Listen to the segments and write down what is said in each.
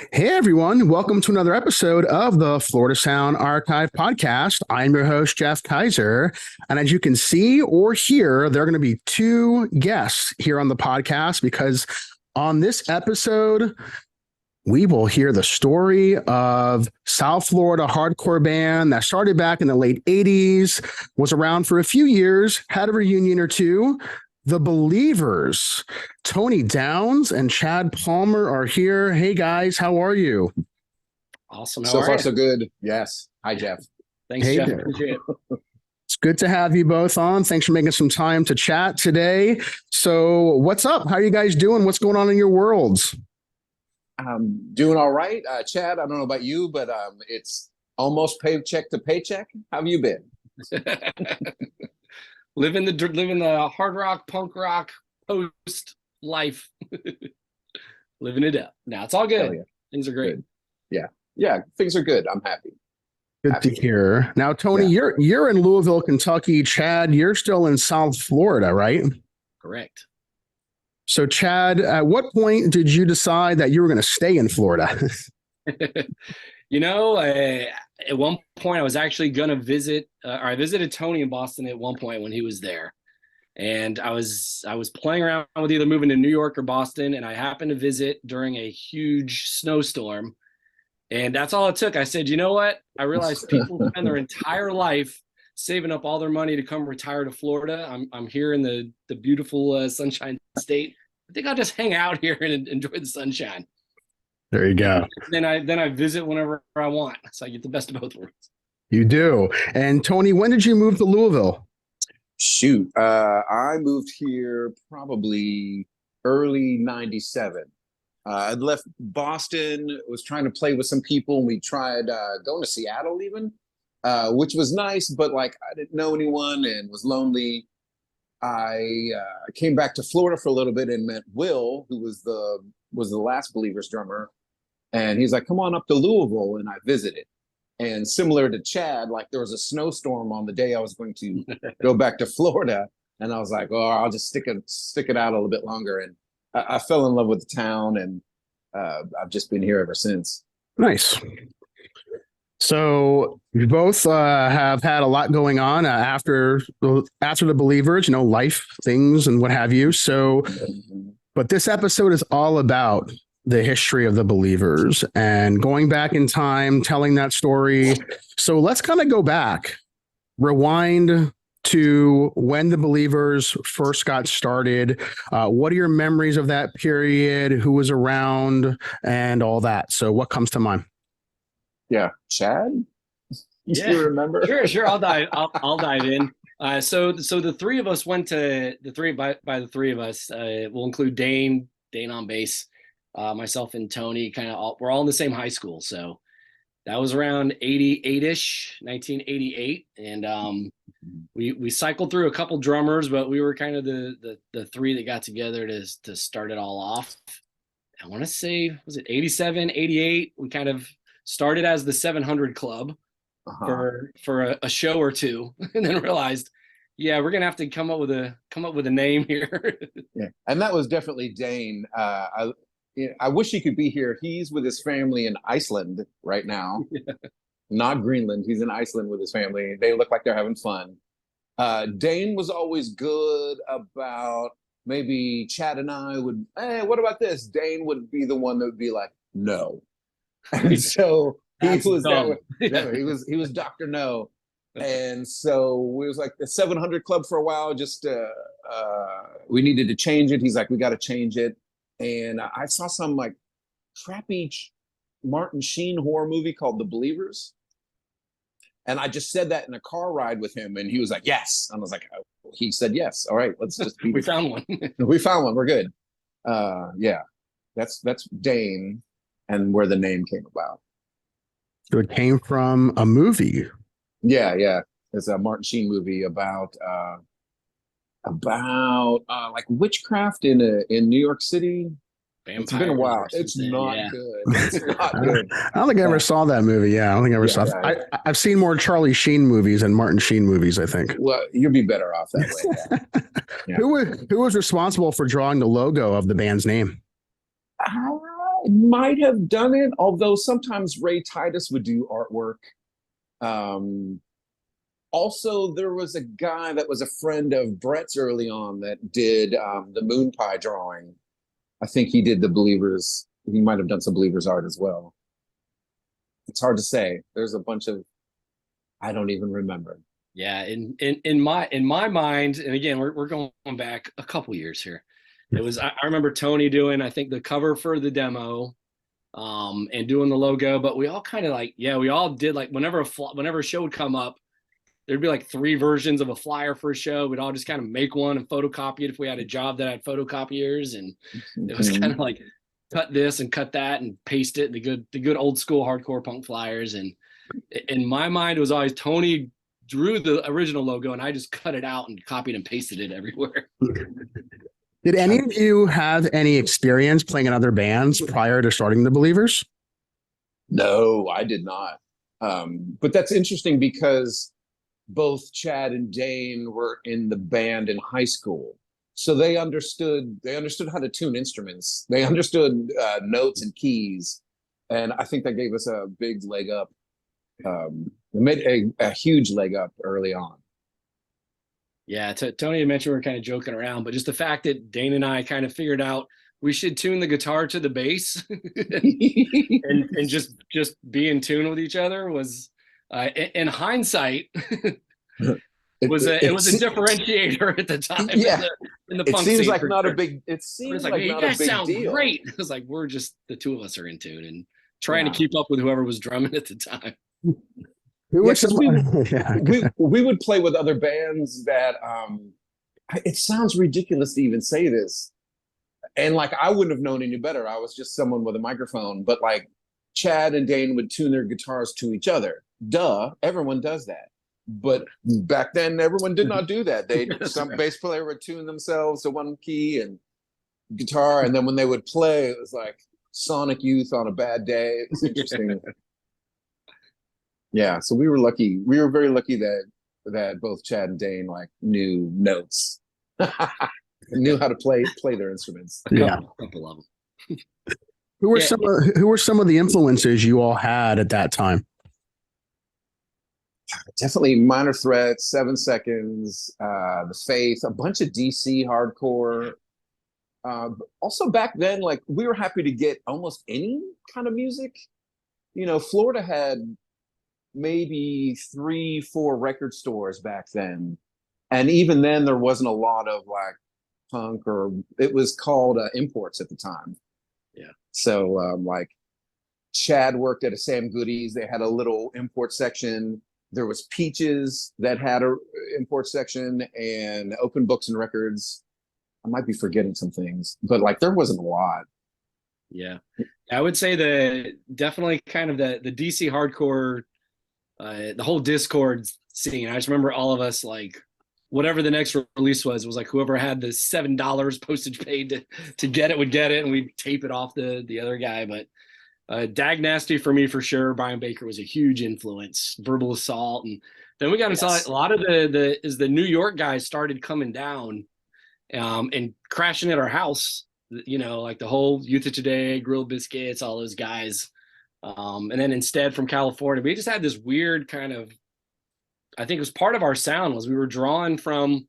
Hey everyone, welcome to another episode of the Florida Sound Archive podcast. I'm your host, Jeff Kaiser. And as you can see or hear, there are going to be two guests here on the podcast because on this episode, we will hear the story of South Florida hardcore band that started back in the late 80s, was around for a few years, had a reunion or two. The Believers, Tony Downs and Chad Palmer are here. Hey guys, how are you? Awesome. So far, so good. Yes. Hi, Jeff. Thanks, Hey Jeff. there. Appreciate it. It's good to have you both on. Thanks for making some time to chat today. So what's up? How are you guys doing? What's going on in your worlds? I'm doing all right. Chad, I don't know about you, but it's almost paycheck to paycheck. How have you been? Living the hard rock, punk rock, post life. Living it up. Now it's all good. Yeah. Things are great. Good. Yeah, things are good. I'm happy. Good to hear. Now, Tony, you're in Louisville, Kentucky. Chad, you're still in South Florida, right? Correct. So, Chad, at what point did you decide that you were going to stay in Florida? At one point I was actually going to visit, or I visited Tony in Boston at one point when he was there. And I was playing around with either moving to New York or Boston, and I happened to visit during a huge snowstorm. And that's all it took. I said, you know what? I realized people spend their entire life saving up all their money to come retire to Florida. I'm here in the beautiful Sunshine State. I think I'll just hang out here and enjoy the sunshine. There you go. Then I visit whenever I want. So I get the best of both worlds. You do. And Tony, when did you move to Louisville? Shoot. I moved here probably early 97. I'd left Boston, was trying to play with some people, and we tried going to Seattle even, which was nice, but like I didn't know anyone and was lonely. I came back to Florida for a little bit and met Will, who was the last Believers drummer. And he's like, come on up to Louisville. And I visited. And similar to Chad, like there was a snowstorm on the day I was going to go back to Florida. And I was like, oh, I'll just stick it out a little bit longer. And I fell in love with the town, and I've just been here ever since. Nice. So you both have had a lot going on after the Believers, life, things, and what have you. So, but this episode is all about the history of the Believers and going back in time, telling that story. So let's kind of go back, rewind to when the Believers first got started. What are your memories of that period? Who was around and all that? So what comes to mind? Yeah. Chad? You remember? Sure. I'll dive in. So the three of us went to by the three of us, we'll include Dane on bass, myself and Tony, we're all in the same high school. So that was around 88-ish, 1988. And we cycled through a couple drummers, but we were kind of the three that got together to start it all off. I want to say, was it 87, 88? We kind of started as the 700 Club for a show or two, and then realized, we're gonna have to come up with a name here. Yeah, and that was definitely Dane. I wish he could be here. He's with his family in Iceland right now, not Greenland. He's in Iceland with his family. They look like they're having fun. Dane was always good about maybe Chad and I would, hey, what about this? Dane would be the one that would be like, no. And so he was he was Dr. No. And so we was like the 700 Club for a while. Just we needed to change it. He's like, we got to change it. And I saw some like crappy Martin Sheen horror movie called The Believers. And I just said that in a car ride with him, and he was like, yes. And I was like, oh. He said yes. All right, let's just be. We found one. We found one. We're good. That's Dane, and where the name came about. So it came from a movie. Yeah. It's a Martin Sheen movie about like witchcraft in New York City. It's been a while. It's not good. It's not good. I don't think I ever saw that movie. I don't think I ever saw it. I've seen more Charlie Sheen movies than Martin Sheen movies, I think. Well, you'd be better off that way. Who was responsible for drawing the logo of the band's name? might have done it, although sometimes Ray Titus would do artwork. Also, there was a guy that was a friend of Brett's early on that did the moon pie drawing. I think he did the Believers. He might have done some Believers art as well. It's hard to say. There's a bunch of, I don't even remember. Yeah, in my mind, and again, we're going back a couple years here. It was I remember Tony doing, I think, the cover for the demo, and doing the logo. But we all kind of like, yeah, we all did like whenever a show would come up, there'd be like 3 versions of a flyer for a show. We'd all just kind of make one and photocopy it if we had a job that had photocopiers, and it was kind of like cut this and cut that and paste it. The good old school hardcore punk flyers. And in my mind, it was always Tony drew the original logo and I just cut it out and copied and pasted it everywhere. Did any of you have any experience playing in other bands prior to starting the Believers? No, I did not. But that's interesting because both Chad and Dane were in the band in high school. So they understood how to tune instruments. They understood notes and keys. And I think that gave us a big leg up. It made a huge leg up early on. Yeah, Tony had mentioned we were kind of joking around, but just the fact that Dane and I kind of figured out we should tune the guitar to the bass and just be in tune with each other was, in hindsight, it was a differentiator at the time. Yeah, in the it punk seems scene like not a big. It seems like you not guys a big sound deal. great. It was like we're just the two of us are in tune and trying to keep up with whoever was drumming at the time. We would play with other bands that it sounds ridiculous to even say this, and like I wouldn't have known any better. I was just someone with a microphone, but like Chad and Dane would tune their guitars to each other. Duh, everyone does that. But back then, everyone did not do that. Some bass player would tune themselves to one key and guitar, and then when they would play, it was like Sonic Youth on a bad day. It was interesting. Yeah, so we were lucky. We were very lucky that both Chad and Dane like knew notes, knew how to play their instruments. A couple of them. Who were some of the influences you all had at that time? Definitely Minor Threat, 7 Seconds, The Faith, a bunch of DC hardcore. Also back then, like we were happy to get almost any kind of music. You know, Florida had maybe 3-4 record stores back then, and even then there wasn't a lot of like punk, or it was called imports at the time. Yeah. So like Chad worked at a Sam Goodies. They had a little import section. There was Peaches that had a import section, and Open Books and Records. I might be forgetting some things, but like there wasn't a lot. Yeah, I would say definitely kind of the DC hardcore, the whole Discord scene. I just remember all of us like whatever the next release was like whoever had the $7 postage paid to get it would get it, and we'd tape it off the other guy. But Dag Nasty for me for sure. Brian Baker was a huge influence. Verbal Assault, and then we got into a lot of the New York guys started coming down, and crashing at our house. You know, like the whole Youth of Today, Grilled Biscuits, all those guys. And then Insted from California. We just had this weird kind of, I think it was part of our sound was we were drawing from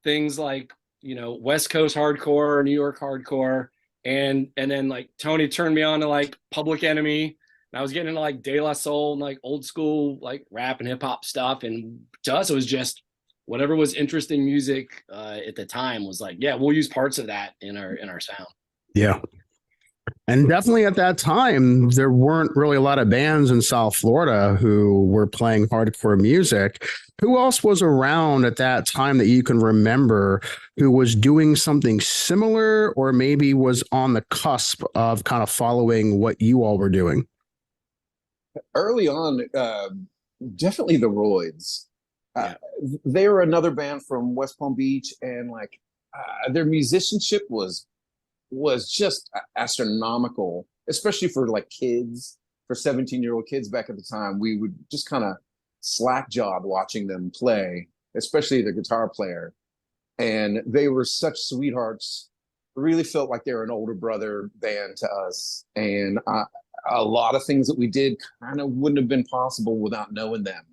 things like, you know, West Coast hardcore, New York hardcore. And then like Tony turned me on to like Public Enemy. And I was getting into like De La Soul and like old school like rap and hip hop stuff. And to us, it was just whatever was interesting music at the time was like, yeah, we'll use parts of that in our sound. Yeah. And definitely at that time, there weren't really a lot of bands in South Florida who were playing hardcore music. Who else was around at that time that you can remember who was doing something similar or maybe was on the cusp of kind of following what you all were doing? Early on, definitely the Roidz. They were another band from West Palm Beach, and like their musicianship was just astronomical, especially for like kids, for 17-year-old kids back at the time. We would just kind of slack jawed watching them play, especially the guitar player. And they were such sweethearts. really felt like they were an older brother band to us, and a lot of things that we did kind of wouldn't have been possible without knowing them.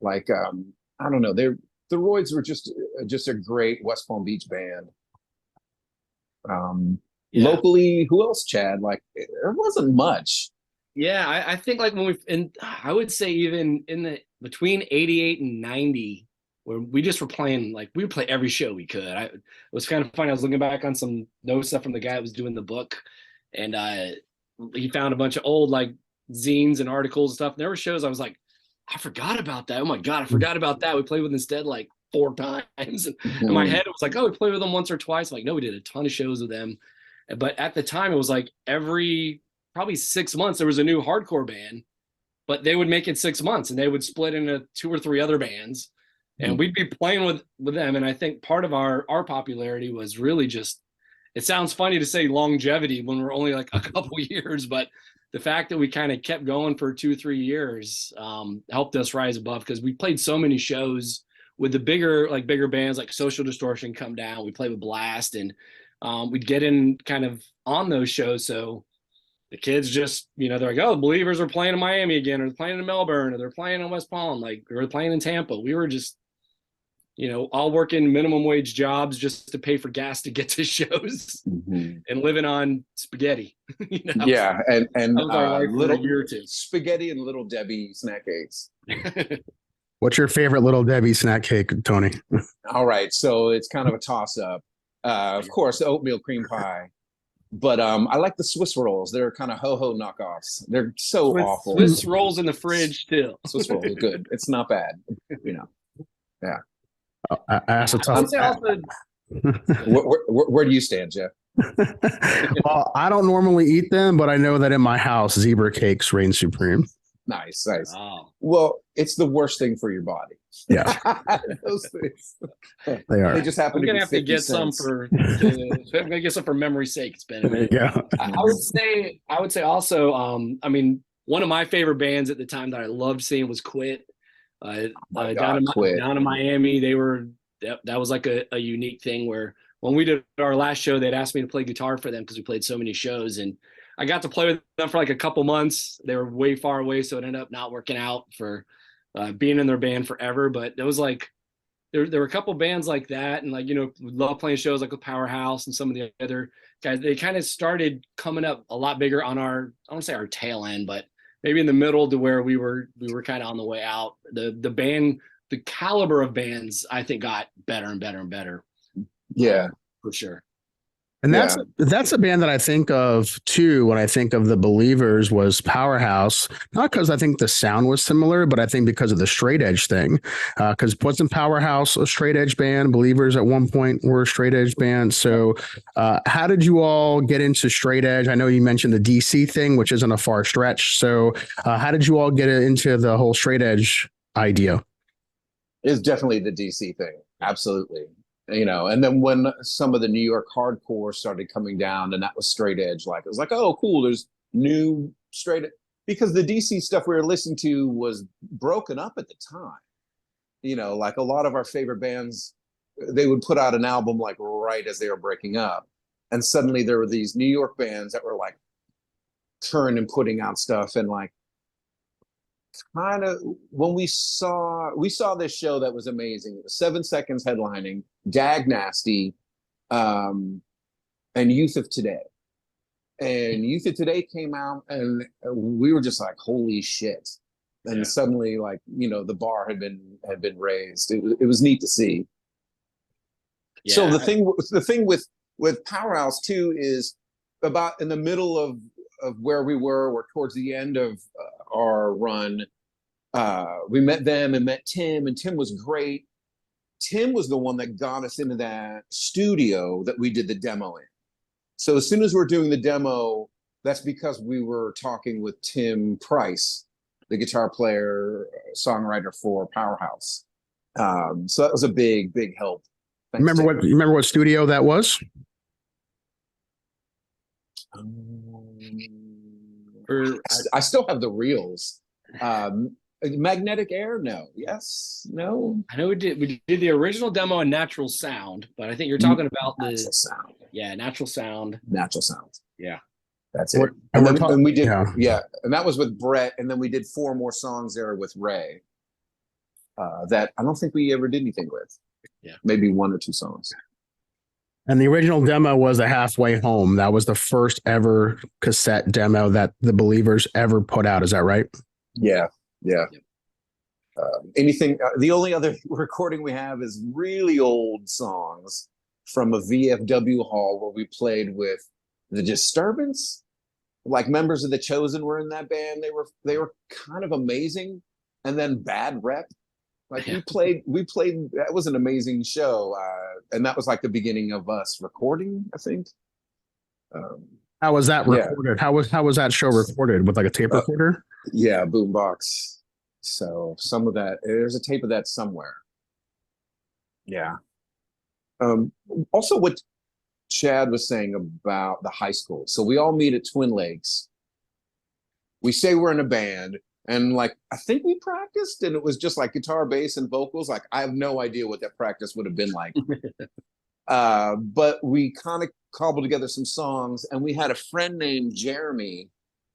Like I don't know, the Roidz were just a great West Palm Beach band. Locally, who else, Chad? Like there wasn't much. Yeah, I think like I would say even between 88 and 90, where we just were playing, like we would play every show we could. It was kind of funny. I was looking back on some notes stuff from the guy that was doing the book, and he found a bunch of old like zines and articles and stuff. And there were shows I was like, I forgot about that. Oh my God, I forgot about that. We played with Insted like 4 times. And in my head, it was like, oh, we played with them once or twice. I'm like, no, we did a ton of shows with them. But at the time, it was like every probably 6 months, there was a new hardcore band, but they would make it 6 months and they would split into 2 or 3 other bands. And we'd be playing with them. And I think part of our popularity was really just, it sounds funny to say longevity when we're only like a couple years, but the fact that we kind of kept going for 2-3 years helped us rise above, because we played so many shows with the bigger bands like Social Distortion come down. We played with Bl'ast, and we'd get in kind of on those shows. So the kids just, they're like, oh, the Believers are playing in Miami again, or they're playing in Melbourne, or they're playing in West Palm, or they're playing in Tampa. We were just, all working minimum wage jobs just to pay for gas to get to shows and living on spaghetti. Yeah, and little year or two. Spaghetti and Little Debbie snack cakes. What's your favorite Little Debbie snack cake, Tony? All right, so it's kind of a toss up. Of course, the oatmeal cream pie. But I like the Swiss rolls. They're kind of ho-ho knockoffs. They're so awful. Swiss rolls in the fridge still. Swiss rolls are good. It's not bad. Yeah. I asked a tough. Where do you stand, Jeff? Well, I don't normally eat them, but I know that in my house, zebra cakes reign supreme. Nice. Oh. Well, it's the worst thing for your body. Yeah. Those things. They are. They just happen I'm to gonna be have to get some I'm gonna get some for memory's sake. It's been. Yeah. I would say also. One of my favorite bands at the time that I loved seeing was Quit. Down in Miami, that was like a unique thing where when we did our last show, they'd asked me to play guitar for them because we played so many shows, and I got to play with them for like a couple months. They were way far away, so it ended up not working out for being in their band forever. But it was like there were a couple bands like that, and like we love playing shows like with Powerhouse and some of the other guys. They kind of started coming up a lot bigger on I don't want to say our tail end, but maybe in the middle to where we were kind of on the way out. The band, the caliber of bands, I think got better and better and better. Yeah, for sure. And that's a band that I think of too when I think of the Believers was Powerhouse. Not because I think the sound was similar, but I think because of the straight edge thing. Because wasn't Powerhouse a straight edge band? Believers at one point were a straight edge band. So how did you all get into straight edge? I know you mentioned the DC thing, which isn't a far stretch. So how did you all get into the whole straight edge idea? It's definitely the DC thing. Absolutely. And then when some of the New York hardcore started coming down, and that was straight edge, like it was like, oh, cool, there's new straight, because the DC stuff we were listening to was broken up at the time. Like a lot of our favorite bands, they would put out an album like right as they were breaking up, and suddenly there were these New York bands that were like touring and putting out stuff, and like kind of when we saw this show that was amazing. It was 7 Seconds headlining, Dag Nasty, and Youth of Today. And Youth of Today came out, and we were just like, holy shit. And suddenly, like, the bar had been raised. It was neat to see. Yeah. So the thing with Powerhouse too is about in the middle of where we were towards the end of our run. We met them and met Tim, and Tim was great. Tim was the one that got us into that studio that we did the demo in. So as soon as we're doing the demo, that's because we were talking with Tim Price, the guitar player, songwriter for Powerhouse. So that was a big, big help. You remember what studio that was? I still have the reels. Magnetic Air? No. Yes. No. I know we did the original demo in Natural Sound, but I think you're talking about the Sound. Yeah, Natural Sound. Natural Sound. Yeah. That's it. And we did, yeah. And that was with Brett. And then we did 4 more songs there with Ray. That I don't think we ever did anything with. Yeah. Maybe 1 or 2 songs. And the original demo was A Halfway Home. That was the first ever cassette demo that the Believers ever put out. Is that right? Yeah. Yeah. Yep. The only other recording we have is really old songs from a VFW hall where we played with The Disturbance. Like members of The Chosen were in that band. They were kind of amazing. And then Bad Rep. Like we played, that was an amazing show. And that was like the beginning of us recording, I think. How was that recorded? Yeah. How was that show recorded? With like a tape recorder? Yeah, boombox. So some of that, there's a tape of that somewhere. Yeah. Also what Chad was saying about the high school. So we all meet at Twin Lakes. We say we're in a band, and like I think we practiced, and it was just like guitar, bass, and vocals. Like I have no idea what that practice would have been like. But we kind of cobbled together some songs, and we had a friend named Jeremy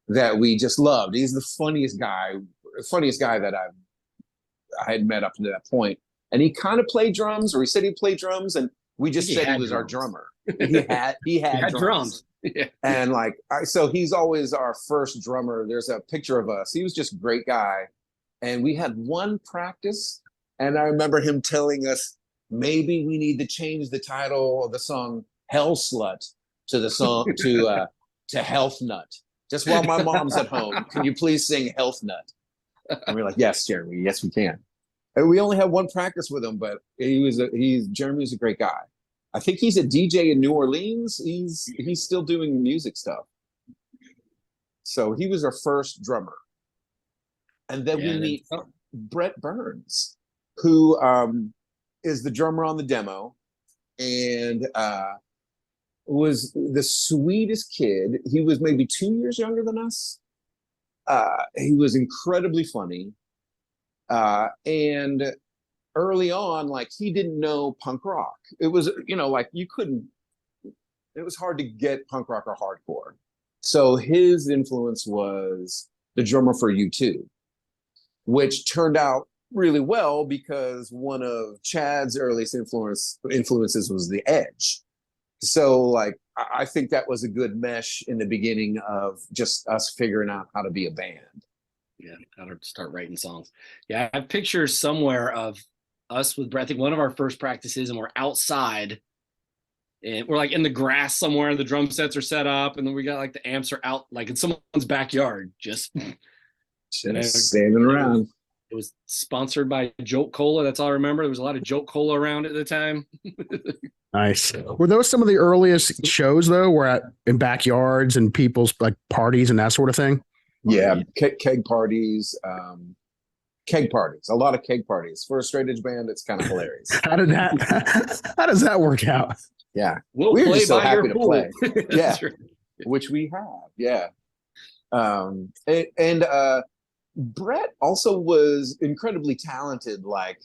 that we just loved. He's the funniest guy that I had met up to that point. And he kind of played drums, or he said he played drums, and we just said he was our drummer. He had drums. Yeah. And like so he's always our first drummer. There's a picture of us. He was just a great guy. And we had one practice, and I remember him telling us maybe we need to change the title of the song Hell Slut to the song to Health Nut. Just while my mom's at home, can you please sing Health Nut? And we're like, yes, Jeremy, yes, we can. And we only had one practice with him, but Jeremy was a great guy. I think he's a DJ in New Orleans. He's still doing music stuff. So he was our first drummer. And then we meet Brett Burns, who is the drummer on the demo, and was the sweetest kid. He was maybe 2 years younger than us. He was incredibly funny. And early on, like he didn't know punk rock. It was, like it was hard to get punk rock or hardcore. So his influence was the drummer for U2, which turned out really well because one of Chad's earliest influences was The Edge. So like, I think that was a good mesh in the beginning of just us figuring out how to be a band. Yeah, how to start writing songs. Yeah, I have pictures somewhere of us with Brett. I think one of our first practices, and we're outside, and we're like in the grass somewhere, and the drum sets are set up, and then we got like the amps are out, like in someone's backyard, just standing around. It was sponsored by Jolt Cola. That's all I remember. There was a lot of Jolt Cola around at the time. Nice. Were those some of the earliest shows though? Were in backyards and people's like parties and that sort of thing? Yeah, keg parties, a lot of keg parties. For a straight edge band, it's kind of hilarious. How does that work out? Yeah, we're just so happy to play. Yeah, which we have. Yeah, and Brett also was incredibly talented. Like,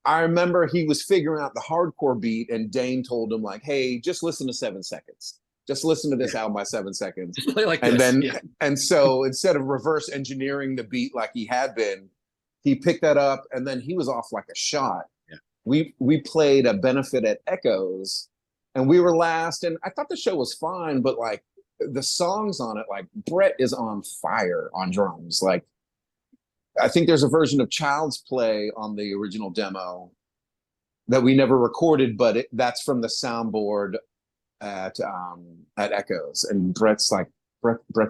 I remember he was figuring out the hardcore beat, and Dane told him like, "Hey, just listen to 7 seconds. Just listen to this album by 7 seconds." And so instead of reverse engineering the beat like he had been, he picked that up, and then he was off like a shot. Yeah. We played a benefit at Echoes, and we were last, and I thought the show was fine, but like the songs on it, like Brett is on fire on drums. Like I think there's a version of Child's Play on the original demo that we never recorded, but that's from the soundboard at Echoes, and Brett's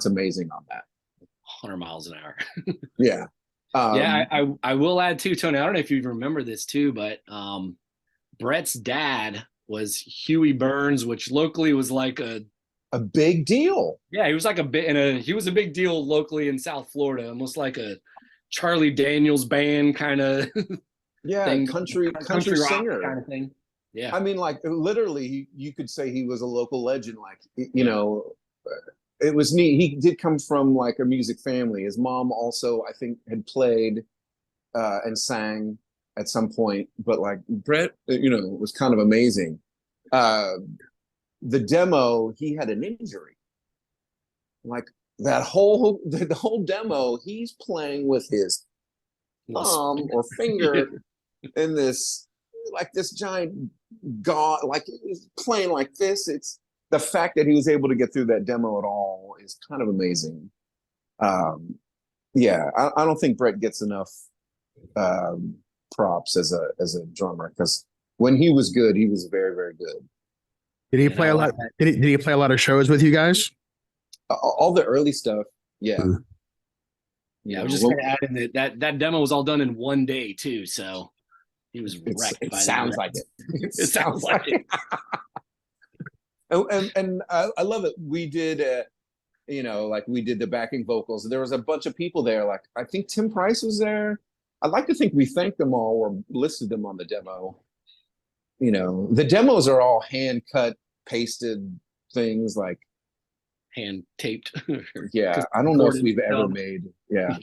amazing on that. 100 miles an hour. Yeah. I will add too, Tony, I don't know if you remember this too, but Brett's dad was Huey Burns, which locally was like a big deal. Yeah, he was like he was a big deal locally in South Florida, almost like a Charlie Daniels band kind of country singer kind of thing. Yeah, I mean, like literally, you could say he was a local legend. Like, it was neat. He did come from like a music family. His mom also, I think, had played and sang at some point. But like Brett, was kind of amazing. the demo, he had an injury. Like the whole demo, he's playing with his thumb or finger in this giant god, like he's playing like this. It's the fact that he was able to get through that demo at all is kind of amazing. Yeah, I don't think Brett gets enough props as a drummer, because when he was good, he was very, very good. Did he play a lot? Did he play a lot of shows with you guys? All the early stuff, yeah. Yeah, I was just going to add in that demo was all done in one day too, so he was wrecked. It sounds like it. It sounds like it. And I love it. We did, like we did the backing vocals. There was a bunch of people there. Like I think Tim Price was there. I'd like to think we thanked them all or listed them on the demo. The demos are all hand cut, pasted things, like hand taped. Yeah, I don't know if we've ever made. Yeah.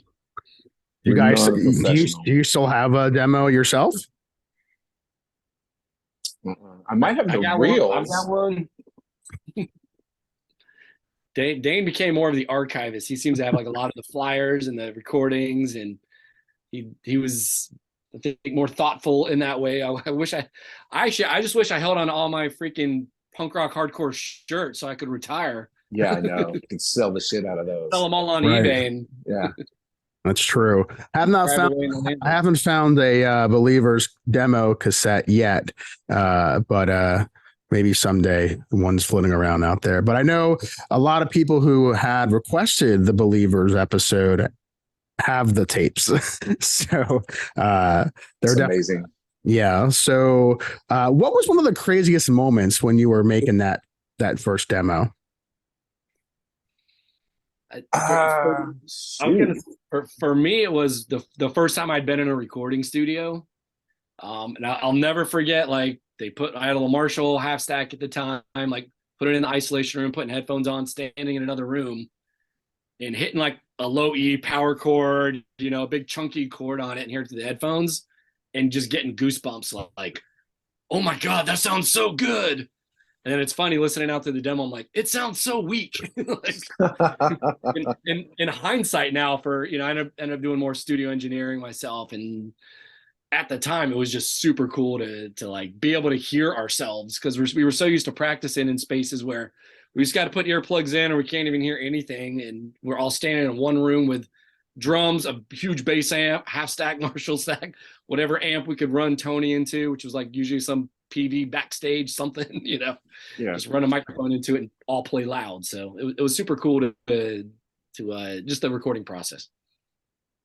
You guys, do you still have a demo yourself? I might have the reels. I've got one. Dane became more of the archivist. He seems to have like a lot of the flyers and the recordings, and he was, I think, more thoughtful in that way. I just wish I held on to all my freaking punk rock hardcore shirts so I could retire. Yeah, I know. You could sell the shit out of those. Sell them all on eBay. And yeah, that's true. I haven't found a Believers demo cassette yet, but maybe someday one's floating around out there. But I know a lot of people who had requested the Believers episode have the tapes, so they're amazing. Yeah. So, what was one of the craziest moments when you were making that first demo? For me, it was the first time I'd been in a recording studio, and I'll never forget. Like I had a little Marshall half stack at the time, like put it in the isolation room, putting headphones on, standing in another room, and hitting like a low E power chord, a big chunky chord on it, and hearing it through the headphones, and just getting goosebumps, like, oh my god, that sounds so good. And then it's funny listening out to the demo. I'm like, it sounds so weak. in hindsight now, I ended up doing more studio engineering myself, and at the time, it was just super cool to like be able to hear ourselves, because we were so used to practicing in spaces where we just got to put earplugs in, or we can't even hear anything, and we're all standing in one room with drums, a huge bass amp, half stack, Marshall stack, whatever amp we could run Tony into, which was like usually some PV backstage something, just run a microphone into it and all play loud. So it was super cool to just the recording process.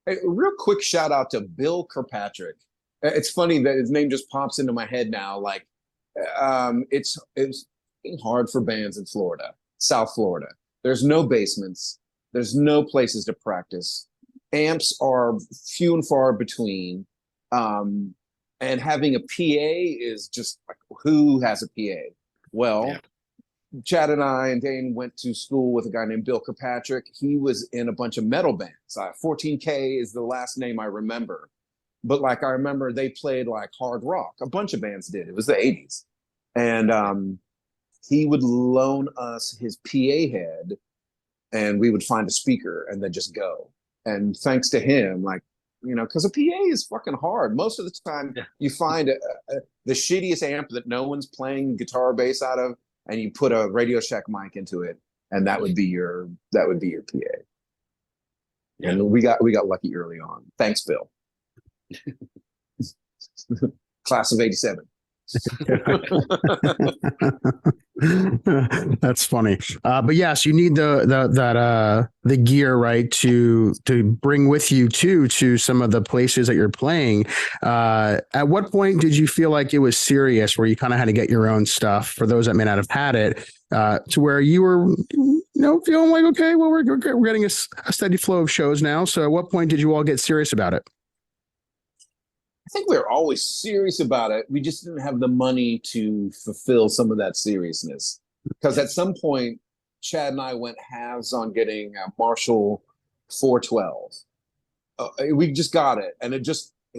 Hey, real quick shout out to Bill Kirkpatrick. It's funny that his name just pops into my head now. Like, it's hard for bands in Florida, South Florida. There's no basements. There's no places to practice. Amps are few and far between. And having a PA is just like, who has a PA? Well, Chad and I and Dane went to school with a guy named Bill Kirkpatrick. He was in a bunch of metal bands. 14K is the last name I remember. But like, I remember they played like hard rock. A bunch of bands did. It was the 80s. And he would loan us his PA head, and we would find a speaker and then just go. And thanks to him, like, because a PA is fucking hard. Most of the time, you find the shittiest amp that no one's playing guitar or bass out of, and you put a Radio Shack mic into it, and that would be your PA. Yeah. And we got lucky early on. Thanks, Bill. Class of '87. That's funny. But yes, you need the gear, right, to bring with you to some of the places that you're playing. At what point did you feel like it was serious, where you kind of had to get your own stuff, for those that may not have had it, to where you were feeling like, okay, well, we're getting a steady flow of shows now. So at what point did you all get serious about it? I think we were always serious about it. We just didn't have the money to fulfill some of that seriousness. Because at some point, Chad and I went halves on getting a Marshall 412. We just got it. And it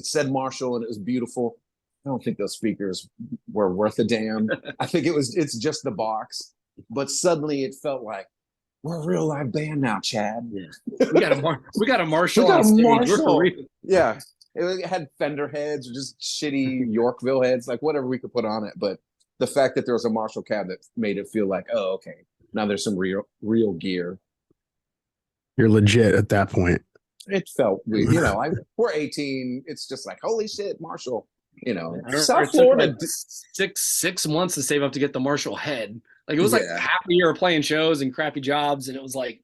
said Marshall, and it was beautiful. don't think those speakers were worth a damn. I think it's just the box. But suddenly it felt like we're a real live band now, Chad. Yeah. We got a Marshall We got on a stage. Marshall. We're real. Yeah. It had Fender heads or just shitty Yorkville heads, like whatever we could put on it. But the fact that there was a Marshall cabinet made it feel like, oh, okay, now there's some real gear. You're legit at that point. It felt weird. We're 18. It's just like, holy shit, Marshall. South Florida, like six months to save up to get the Marshall head. Like it was like half a year of playing shows and crappy jobs, and it was like,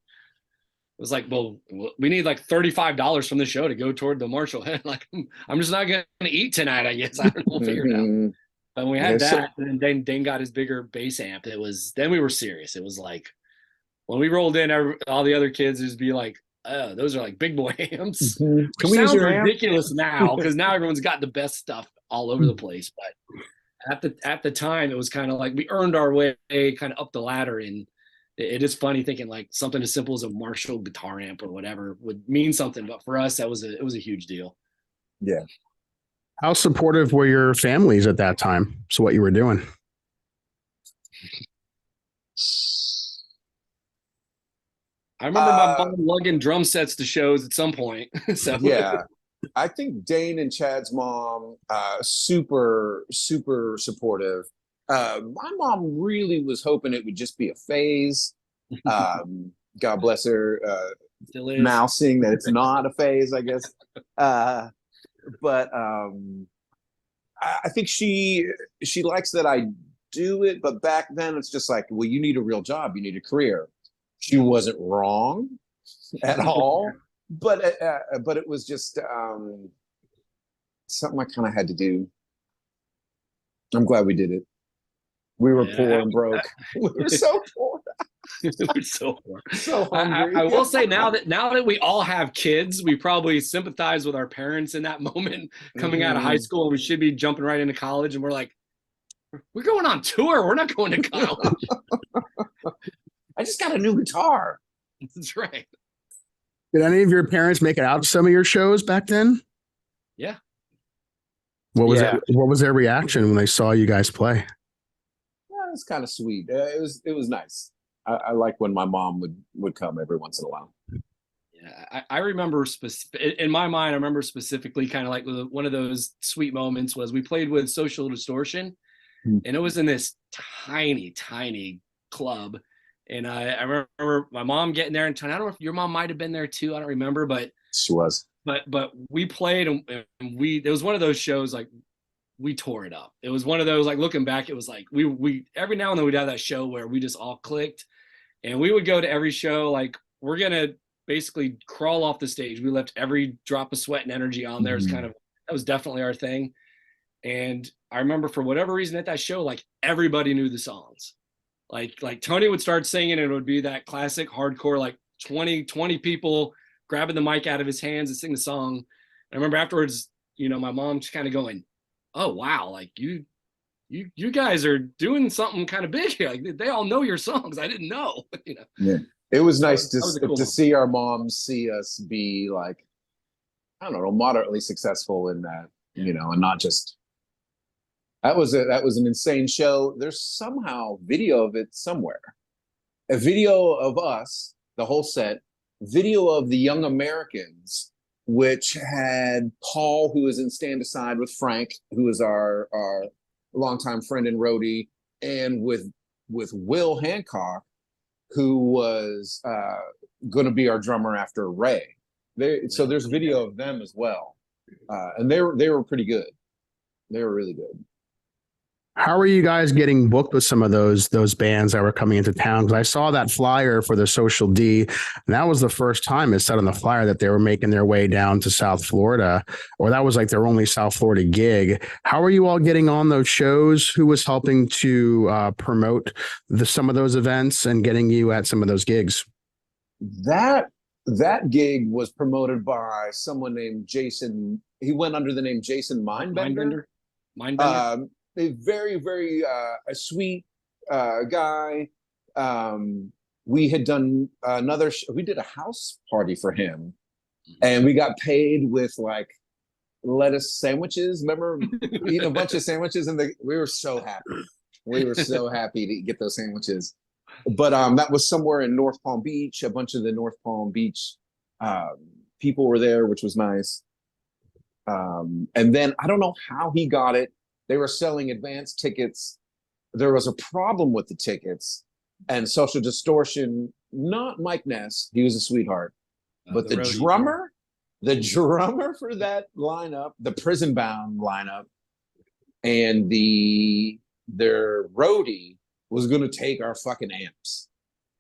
well, we need like $35 from the show to go toward the Marshall head. Like I'm just not gonna eat tonight, I guess. I don't know, we'll figure it out. But when we had that, and then Dane got his bigger bass amp. Then we were serious. It was like when we rolled in, all the other kids would be like, oh, those are like big boy amps. Can we sounds use your ridiculous now because now everyone's got the best stuff all over the place. But at the time, it was kind of like we earned our way kind of up the ladder. And it is funny thinking like something as simple as a Marshall guitar amp or whatever would mean something. But for us, it was a huge deal. Yeah. How supportive were your families at that time? So what you were doing? I remember my mom lugging drum sets to shows at some point. So yeah, I think Dane and Chad's mom, super, super supportive. My mom really was hoping it would just be a phase. God bless her, mousing that it's not a phase, I guess. But I think she likes that I do it. But back then, it's just like, well, you need a real job, you need a career. She wasn't wrong at all, but it was just something I kind of had to do. I'm glad we did it. We were poor and broke. We were so poor. We were so poor. So hungry. I will say now that we all have kids, we probably sympathize with our parents in that moment coming out of high school, and we should be jumping right into college, and we're like, we're going on tour. We're not going to college. I just got a new guitar. That's right. Did any of your parents make it out to some of your shows back then? Yeah. What was their reaction when they saw you guys play? Yeah, it was kind of sweet. It was nice. I like when my mom would come every once in a while. Yeah, I remember in my mind. I remember specifically kind of like one of those sweet moments was we played with Social Distortion, and it was in this tiny club. And I remember my mom getting there, and I don't know if your mom might have been there too. I don't remember, but she was. But we played, and it was one of those shows like we tore it up. It was one of those like looking back, it was like we every now and then we'd have that show where we just all clicked, and we would go to every show like we're gonna basically crawl off the stage. We left every drop of sweat and energy on there. That was definitely our thing. And I remember for whatever reason at that show, like everybody knew the songs. Like Tony would start singing, and it would be that classic hardcore, like 20 people grabbing the mic out of his hands and sing the song. And I remember afterwards, my mom just kind of going, oh, wow, like you guys are doing something kind of big here. Like they all know your songs. I didn't know. Yeah. It was nice cool to see our moms see us be like, I don't know, moderately successful in that, and not just. That was an insane show. There's somehow video of it somewhere. A video of us, the whole set, video of the Young Americans, which had Paul, who was in Stand Aside with Frank, who is our longtime friend and roadie, and with Will Hancock, who was going to be our drummer after Ray. So there's video of them as well, and they were pretty good. They were really good. How are you guys getting booked with some of those bands that were coming into town? Because I saw that flyer for the Social D, and that was the first time it said on the flyer that they were making their way down to South Florida, or that was like their only South Florida gig. How are you all getting on those shows? Who was helping to promote some of those events and getting you at some of those gigs? That gig was promoted by someone named Jason. He went under the name Jason Mindbender. A very, very a sweet guy. We had done we did a house party for him, and we got paid with like lettuce sandwiches. Remember eating a bunch of sandwiches, and we were so happy. We were so happy to get those sandwiches. But that was somewhere in North Palm Beach. A bunch of the North Palm Beach people were there, which was nice. And then I don't know how he got it. They were selling advance tickets. There was a problem with the tickets, and Social Distortion, not Mike Ness, he was a sweetheart, but the drummer for that lineup, the Prison Bound lineup, and their roadie was going to take our fucking amps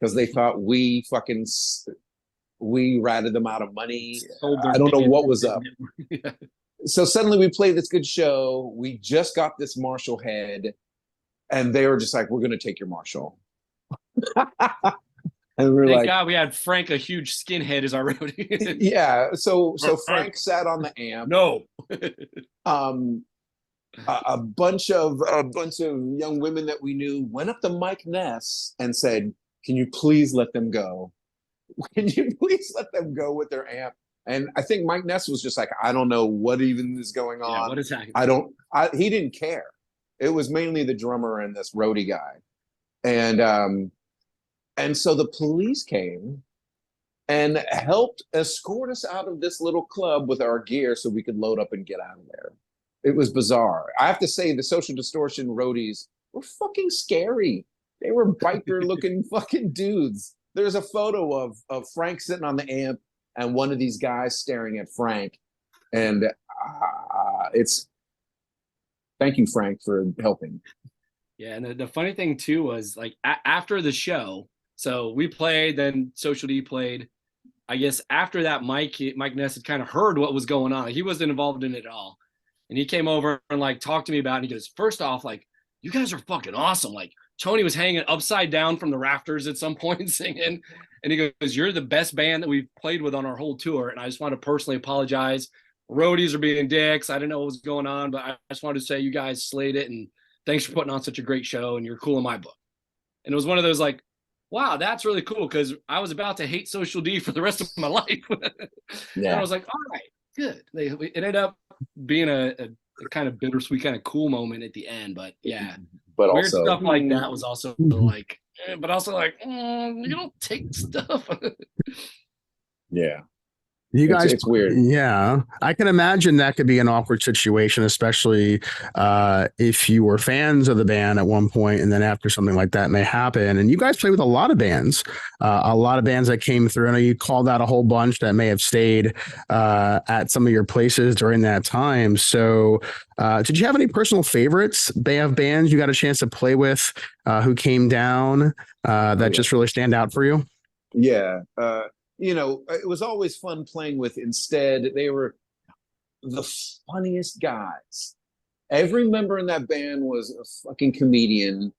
because they thought we ratted them out of money. I don't know what was up. Yeah. So suddenly we played this good show. We just got this Marshall head, and they were just like, "We're going to take your Marshall." And we're Thank like, God we had Frank, a huge skinhead, as our roadie. Yeah. So Frank sat on the amp. No. A bunch of young women that we knew went up to Mike Ness and said, "Can you please let them go? Can you please let them go with their amp?" And I think Mike Ness was just like, "I don't know what even is going on. Yeah, what is happening?" He didn't care. It was mainly the drummer and this roadie guy. And so the police came and helped escort us out of this little club with our gear so we could load up and get out of there. It was bizarre. I have to say, the Social Distortion roadies were fucking scary. They were biker-looking fucking dudes. There's a photo of Frank sitting on the amp and one of these guys staring at Frank. And thank you, Frank, for helping. Yeah, and the funny thing, too, was, like, after the show, so we played, then Social D played. I guess after that, Mike Ness had kind of heard what was going on. He wasn't involved in it at all. And he came over and, like, talked to me about it. And he goes, "First off, like, you guys are fucking awesome. Like, Tony was hanging upside down from the rafters at some point singing." And he goes, "You're the best band that we've played with on our whole tour. And I just want to personally apologize. Roadies are being dicks. I didn't know what was going on, but I just wanted to say you guys slayed it. And thanks for putting on such a great show. And you're cool in my book." And it was one of those, like, wow, that's really cool, because I was about to hate Social D for the rest of my life. Yeah. And I was like, all right, good. It ended up being a kind of bittersweet, kind of cool moment at the end. But yeah, but weird also stuff like that was also like, but also like, you don't take stuff. Yeah. You guys, it's weird. Yeah, I can imagine that could be an awkward situation, especially if you were fans of the band at one point, and then after something like that may happen. And you guys play with a lot of bands that came through. I know you called out a whole bunch that may have stayed at some of your places during that time. So did you have any personal favorites of bands you got a chance to play with who came down that just really stand out for you? Yeah. It was always fun playing with Insted. They were the funniest guys. Every member in that band was a fucking comedian,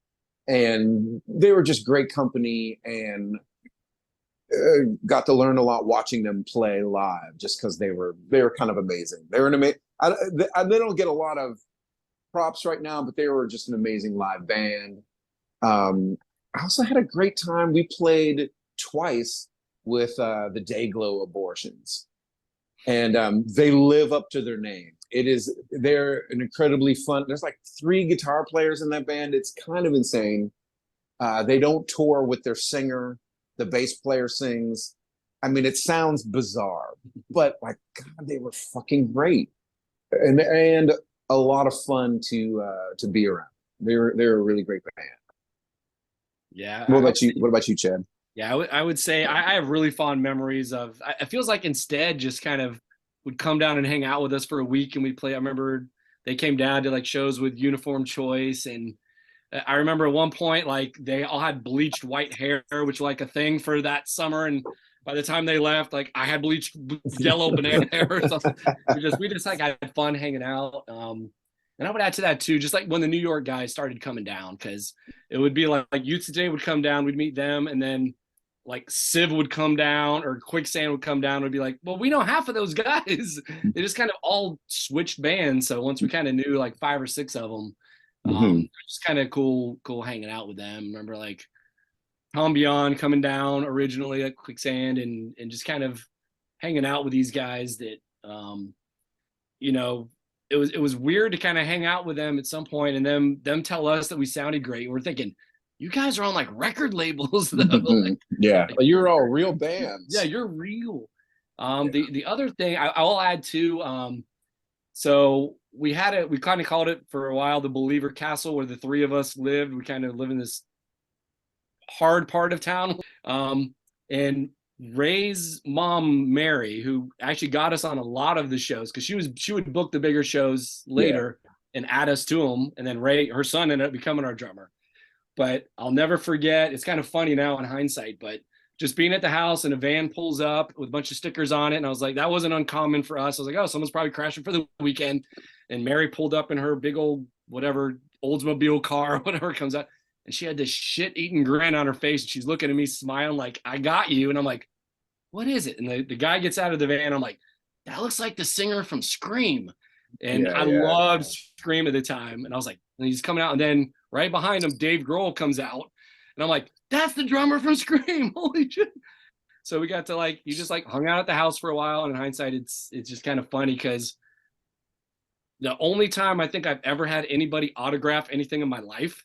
and they were just great company, and got to learn a lot watching them play live, just because they were kind of amazing. They were an amazing. They don't get a lot of props right now, but they were just an amazing live band. I also had a great time. We played twice with the DayGlo Abortions, and they live up to their name. They're an incredibly fun. There's like 3 guitar players in that band. It's kind of insane. They don't tour with their singer. The bass player sings. I mean, it sounds bizarre, but like, God, they were fucking great, and a lot of fun to be around. They're a really great band. Yeah. What about you, Chad? Yeah, I would say I have really fond memories of. It feels like Insted just kind of would come down and hang out with us for a week, and we'd play. I remember they came down to like shows with Uniform Choice, and I remember at one point like they all had bleached white hair, which was like a thing for that summer. And by the time they left, like I had bleached yellow banana hair or something. We just like had fun hanging out. And I would add to that too, just like when the New York guys started coming down, because it would be like Youth Today would come down, we'd meet them, and then like Civ would come down or Quicksand would come down. Would be like, well, we know half of those guys. They just kind of all switched bands. So once we kind of knew like 5 or 6 of them, just kind of cool hanging out with them. Remember like Tom Beyond coming down originally at Quicksand, and just kind of hanging out with these guys that you know, it was weird to kind of hang out with them at some point, and them tell us that we sounded great. And we're thinking, you guys are on like record labels though. Like, yeah, you're all real bands. Yeah, you're real. The other thing I'll add too. So we kind of called it for a while the Believer Castle, where the three of us lived. We kind of live in this hard part of town. And Ray's mom, Mary, who actually got us on a lot of the shows, because she would book the bigger shows later and add us to them. And then Ray, her son, ended up becoming our drummer. But I'll never forget, it's kind of funny now in hindsight, but just being at the house and a van pulls up with a bunch of stickers on it. And I was like, that wasn't uncommon for us. I was like, oh, someone's probably crashing for the weekend. And Mary pulled up in her big old, whatever, Oldsmobile car, whatever comes out. And she had this shit-eating grin on her face. And she's looking at me smiling like, I got you. And I'm like, what is it? And the guy gets out of the van. I'm like, that looks like the singer from Scream. And I loved Scream at the time. And I was like, and he's coming out. And then right behind him, Dave Grohl comes out. And I'm like, that's the drummer from Scream. Holy shit. So we got to you just hung out at the house for a while. And in hindsight, it's just kind of funny, because the only time I think I've ever had anybody autograph anything in my life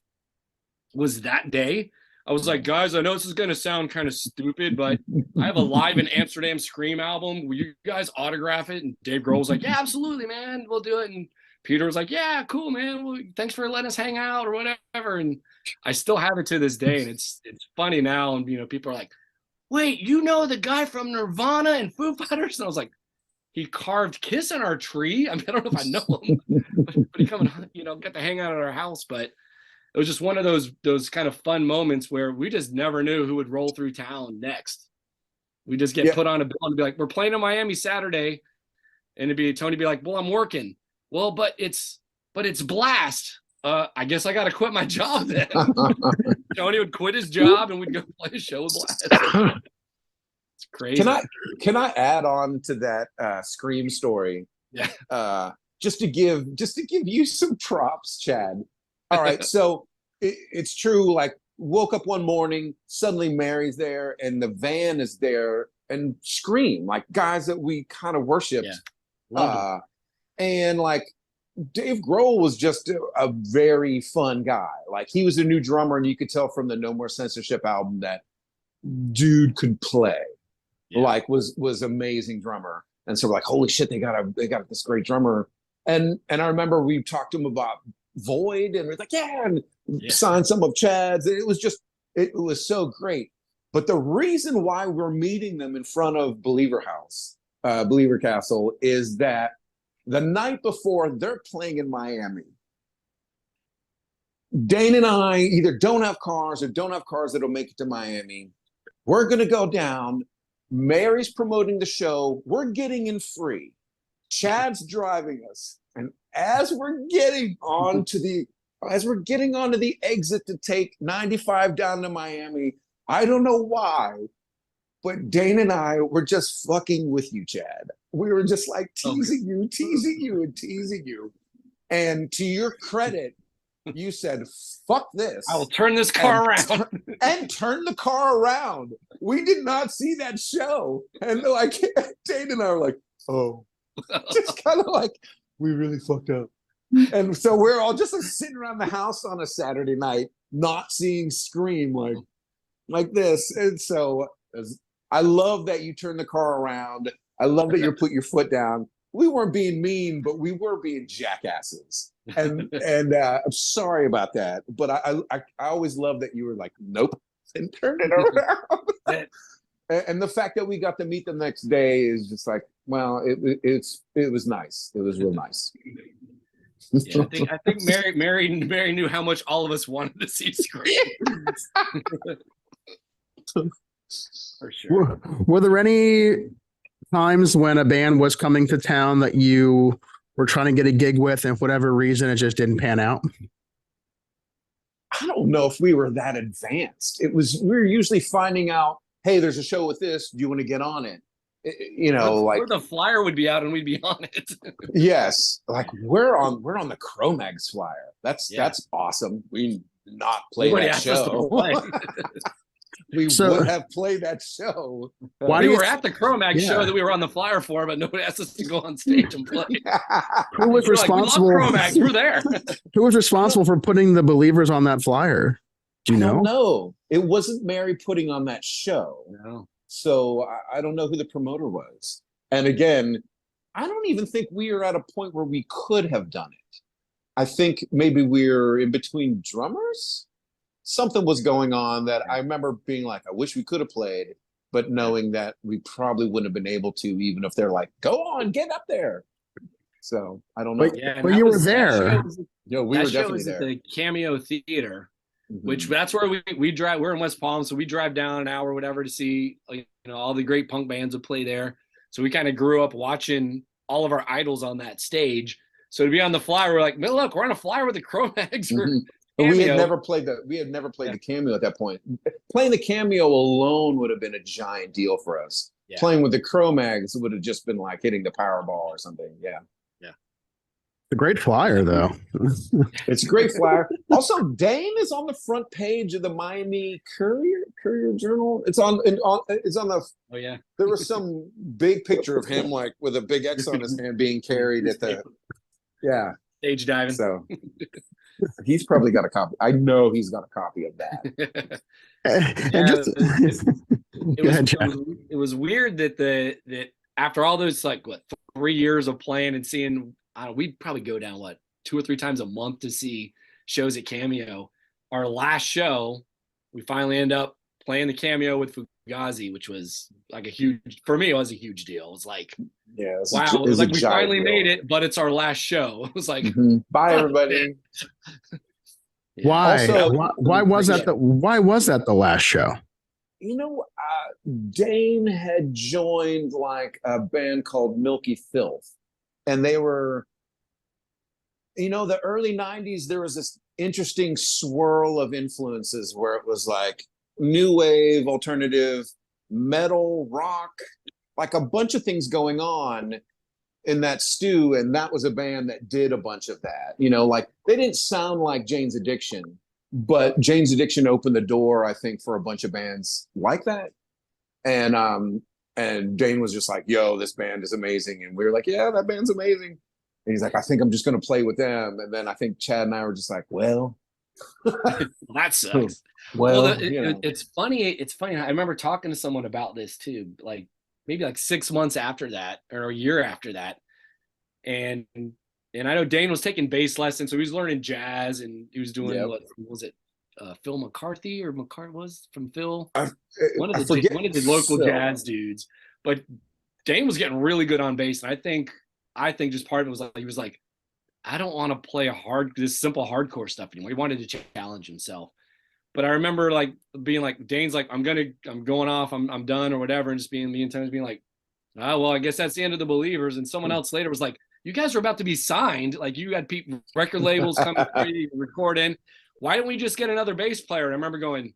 was that day. I was like, guys, I know this is going to sound kind of stupid, but I have a Live in Amsterdam Scream album. Will you guys autograph it? And Dave Grohl was like, yeah, absolutely, man. We'll do it. And Peter was like, yeah, cool, man. Well, thanks for letting us hang out or whatever. And I still have it to this day. And it's funny now. And, people are like, wait, you know the guy from Nirvana and Foo Fighters? And I was like, he carved Kiss on our tree. I mean, I don't know if I know him, but he come and, got to hang out at our house. But it was just one of those kind of fun moments where we just never knew who would roll through town next. We just get put on a bill and be like, we're playing in Miami Saturday. And Tony be like, well, I'm working. Well, but it's Bl'ast. I guess I got to quit my job then. Tony would quit his job and we'd go play a show with Bl'ast. It's crazy. Can I add on to that Scream story? Yeah. Just to give you some props, Chad. All right, so it's true. Woke up one morning, suddenly Mary's there, and the van is there, and Scream, guys that we kind of worshipped. Yeah. And Dave Grohl was just a very fun guy. He was a new drummer, and you could tell from the No More Censorship album that dude could play. Yeah. Was amazing drummer. And so we're like, holy shit, they got this great drummer. And I remember we talked to him about Void, and we're like, and signed some of Chad's. It was so great. But the reason why we're meeting them in front of Believer Castle, is that the night before they're playing in Miami, Dane and I either don't have cars or don't have cars that'll make it to Miami. We're going to go down. Mary's promoting the show. We're getting in free. Chad's driving us. And as we're getting onto the exit to take 95 down to Miami, I don't know why, but Dane and I were just fucking with you, Chad. We were just teasing you. And to your credit, you said, fuck this. I will turn this car around. And turn the car around. We did not see that show. And Dane and I were like, oh. Just kind of we really fucked up. And so we're all just sitting around the house on a Saturday night, not seeing Scream like this. And so I love that you turned the car around. I love that you put your foot down. We weren't being mean, but we were being jackasses. And I'm sorry about that. But I always love that you were like, nope, and turned it around. And the fact that we got to meet them next day is just well, it was nice. It was real nice. Yeah, I think Mary knew how much all of us wanted to see Scream. For sure. Were there any times when a band was coming to town that you were trying to get a gig with, and for whatever reason it just didn't pan out? I don't know if we were that advanced. We were usually finding out, hey, there's a show with this. Do you want to get on it? Or the flyer would be out and we'd be on it. Yes, we're on the Cro-Mags flyer. That's awesome. We not play that show. we would have played that show. We were at the Cro-Mag show that we were on the flyer for, but nobody asked us to go on stage and play. Who was responsible? We love Cro-Mags. We're there. Who was responsible for putting the Believers on that flyer? Do you know? No, it wasn't Mary putting on that show. No. So I don't know who the promoter was. And again, I don't even think we are at a point where we could have done it. I think maybe we're in between drummers. Something was going on that I remember being like, I wish we could have played, but knowing that we probably wouldn't have been able to, even if they're like, go on, get up there. So I don't know. But you were there. We were definitely there. At the Cameo Theater, which that's where we drive. We're in West Palm, so we drive down an hour or whatever to see, all the great punk bands would play there. So we kind of grew up watching all of our idols on that stage. So to be on the flyer, we're like, look, we're on a flyer with the Cro-Mags. We had never played the Cameo at that point. Playing the Cameo alone would have been a giant deal for us. Yeah. Playing with the Cro-Mags would have just been like hitting the Powerball or something. Yeah. A great flyer, though. It's a great flyer. Also, Dane is on the front page of the Miami Courier Journal. It's on the. Oh yeah. There was some big picture of him like with a big X on his hand being carried at the. Yeah. Stage diving. So he's probably got a copy. I know he's got a copy of that. It was weird that after all those 3 years of playing and seeing. We'd probably go down 2 or 3 times a month to see shows at Cameo. Our last show, we finally end up playing the Cameo with Fugazi, which was for me, it was a huge deal. It was like, wow, it was like we finally made it, but it's our last show. It was like, bye everybody. Why? Also, why was that? Why was that the last show? Dane had joined a band called Milky Filth. And they were, the early 90s, there was this interesting swirl of influences where it was like new wave, alternative, metal, rock, like a bunch of things going on in that stew. And that was a band that did a bunch of that. They didn't sound like Jane's Addiction, but Jane's Addiction opened the door, I think, for a bunch of bands like that. And Dane was just like, yo, this band is amazing. And we were like, yeah, that band's amazing. And he's like, I think I'm just going to play with them. And then I think Chad and I were just like, well. That sucks. It's funny. It's funny. I remember talking to someone about this too, maybe 6 months after that or a year after that. And I know Dane was taking bass lessons. So he was learning jazz and he was doing, what was it? Phil McCarthy or McCarthy was from Phil. One of the local jazz dudes. But Dane was getting really good on bass. And I think just part of it was he was like, I don't want to play this simple hardcore stuff anymore. He wanted to challenge himself. But I remember being like, Dane's like, I'm going off, I'm done or whatever. And just being like, oh, well, I guess that's the end of the Believers. And someone else later was like, you guys are about to be signed. You had record labels coming for you, recording. Why don't we just get another bass player? And I remember going,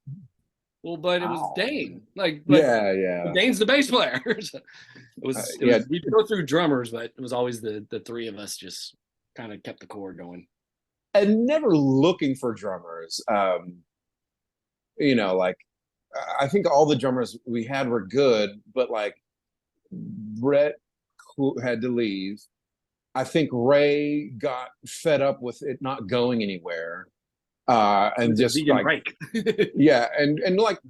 well, but it was Dane. Dane's the bass player. We'd go through drummers, but it was always the three of us just kind of kept the core going. And never looking for drummers. I think all the drummers we had were good, but Brett had to leave. I think Ray got fed up with it not going anywhere. And just yeah, and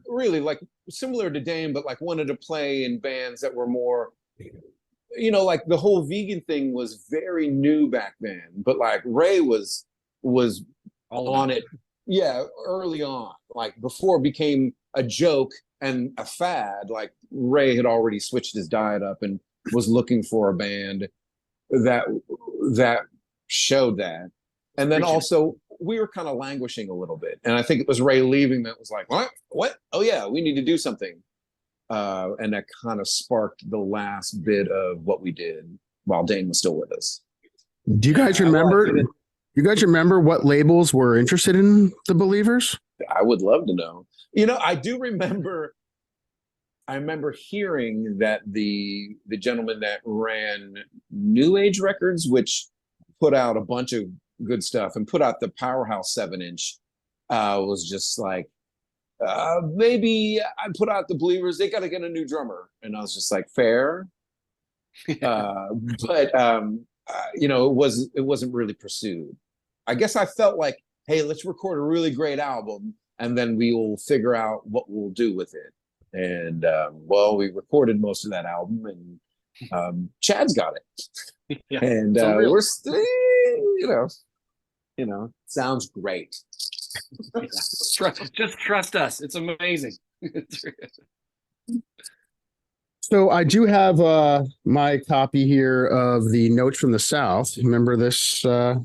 really similar to Dane, but wanted to play in bands that were more, the whole vegan thing was very new back then. But Ray was all on it, early on, before it became a joke and a fad. Ray had already switched his diet up and was looking for a band that showed that. And then also we were kind of languishing a little bit. And I think it was Ray leaving that was like, what? Oh yeah, we need to do something. And that kind of sparked the last bit of what we did while Dane was still with us. Do you guys remember? You guys remember what labels were interested in the Believers? I would love to know. I do remember. I remember hearing that the gentleman that ran New Age Records, which put out a bunch of good stuff and put out the Powerhouse 7-inch, was just maybe I put out the Believers. They got to get a new drummer, and I was just like, fair. But it wasn't really pursued. I guess I felt like, hey, let's record a really great album, and then we will figure out what we'll do with it. And we recorded most of that album, and Chad's got it. Yeah, and we're still, sounds great. Yeah. Just trust us. It's amazing. So I do have my copy here of the Notes from the South. Remember this right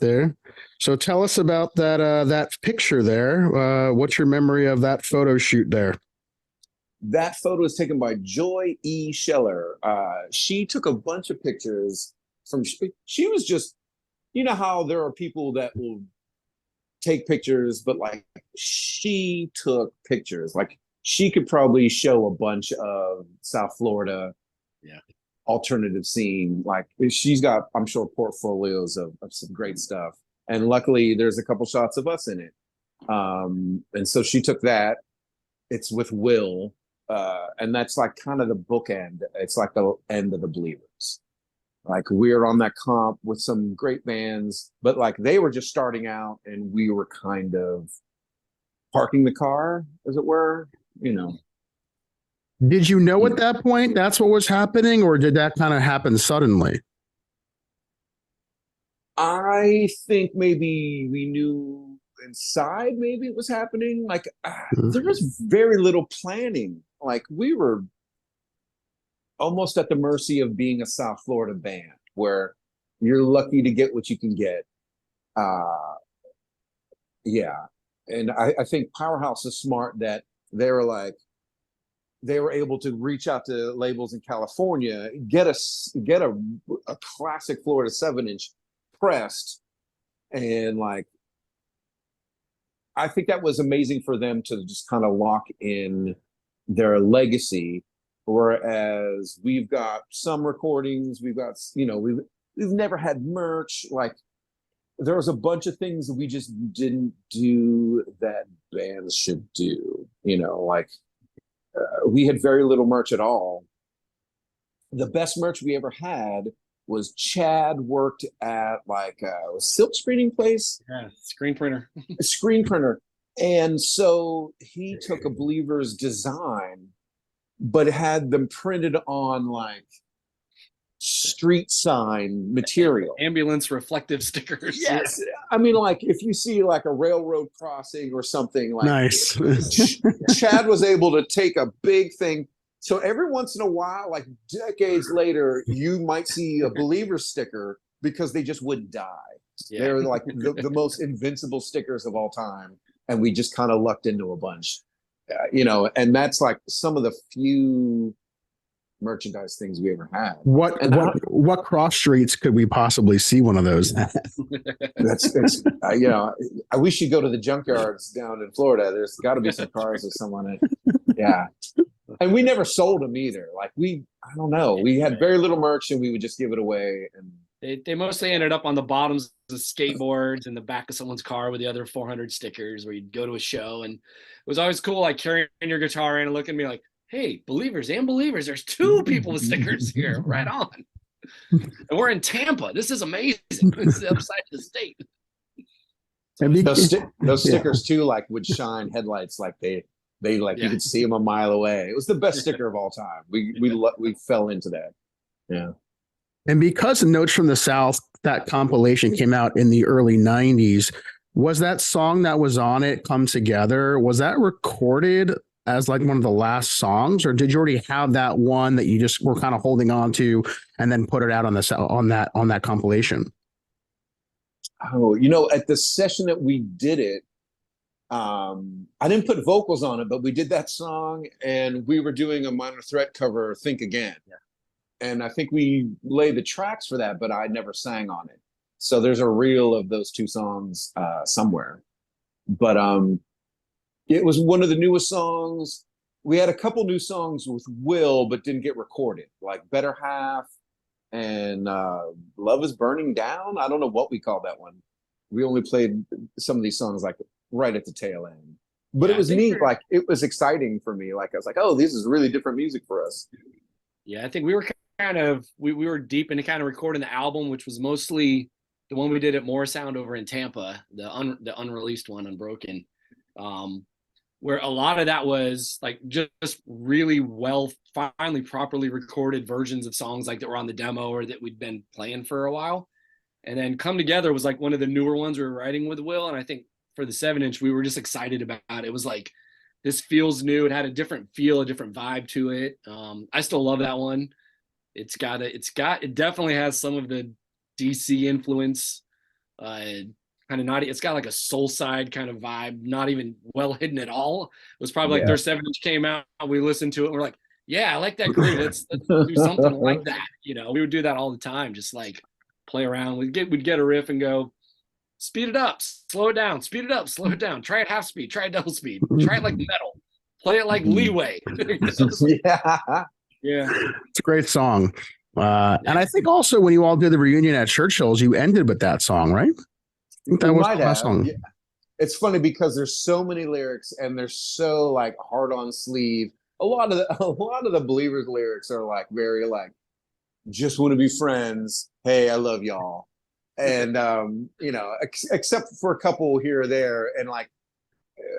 there? So tell us about that picture there. What's your memory of that photo shoot there? That photo was taken by Joy E. Scheller. She took a bunch of pictures she was just, you know how there are people that will take pictures, but like she took pictures. Like she could probably show a bunch of South Florida alternative scene. Like she's got, I'm sure, portfolios of some great stuff. And luckily there's a couple shots of us in it. And so she took that. It's with Will. And that's like kind of the bookend. It's like the end of the Believers. Like we're on that comp with some great bands, but like they were just starting out and we were kind of parking the car, as it were, Did you know at that point that's what was happening, or did that kind of happen suddenly? I think maybe we knew inside maybe it was happening. Like there was very little planning. Like we were almost at the mercy of being a South Florida band where you're lucky to get what you can get. And I think Powerhouse is smart that they were able to reach out to labels in California, get a classic Florida 7-inch pressed, and like I think that was amazing for them to just kind of lock in their legacy. Whereas we've got some recordings, we've got, we've never had merch. Like there was a bunch of things that we just didn't do that bands should do, we had very little merch at all. The best merch we ever had was Chad worked at like a silk screening place. Yeah, screen printer. A screen printer. And so he took a Believer's design, but had them printed on like street sign material. Ambulance reflective stickers. Yes. I mean, like if you see like a railroad crossing or something like nice. Chad was able to take a big thing. So every once in a while, like decades later, you might see a Believer sticker because they just wouldn't die. Yeah. They're like the most invincible stickers of all time. And we just kind of lucked into a bunch, and that's like some of the few merchandise things we ever had. What cross streets could we possibly see one of those? I wish you go to the junkyards down in Florida. There's got to be some cars with someone in it. Yeah. And we never sold them either. Like I don't know. We had very little merch and we would just give it away. And they mostly ended up on the bottoms of skateboards in the back of someone's car with the other 400 stickers where you'd go to a show. And it was always cool, like carrying your guitar in and looking at me like, hey, Believers and Believers, there's 2 people with stickers here. Right on. And we're in Tampa. This is amazing. It's the other side of the state. And those stickers too, like would shine headlights like they you could see them a mile away. It was the best sticker of all time. We fell into that. Yeah. And because the Notes from the South, that compilation came out in the early 90s, was that song that was on it, Come Together, was that recorded as like one of the last songs, or did you already have that one that you just were kind of holding on to and then put it out on that compilation? Oh, at the session that we did it, I didn't put vocals on it, but we did that song and we were doing a Minor Threat cover, Think Again. Yeah. And I think we laid the tracks for that, but I never sang on it. So there's a reel of those 2 songs somewhere. But it was one of the newest songs. We had a couple new songs with Will, but didn't get recorded, like Better Half and Love is Burning Down. I don't know what we called that one. We only played some of these songs like right at the tail end. But Yeah, it was neat. Like, it was exciting for me. Like, I was like, oh, this is really different music for us. Yeah, I think we were kind of we were deep into kind of recording the album, which was mostly the one we did at Morrisound over in Tampa, the unreleased one, Unbroken, where a lot of that was like just really well, finally properly recorded versions of songs like that were on the demo or that we'd been playing for a while. And then Come Together was like one of the newer ones we were writing with Will. And I think for the 7-inch, we were just excited about it. It was like, this feels new. It had a different feel, a different vibe to it. I still love that one. It definitely has some of the DC influence. Kind of not, it's got like a soul side kind of vibe, not even well hidden at all. It was probably like their 7-inch came out, we listened to it, and we're like, yeah, I like that groove. Let's do something like that. You know, we would do that all the time, just like play around. We'd get a riff and go, speed it up, slow it down, speed it up, slow it down, try it half speed, try it double speed, try it like metal, play it like Leeway. Yeah. It's a great song. And I think also when you all did the reunion at Churchills, you ended with that song, right? I think that was the last song. Yeah. It's funny because there's so many lyrics and they're so like hard on sleeve. A lot of the Believers lyrics are like very like, just want to be friends. Hey, I love y'all. And you know, except for a couple here or there, and like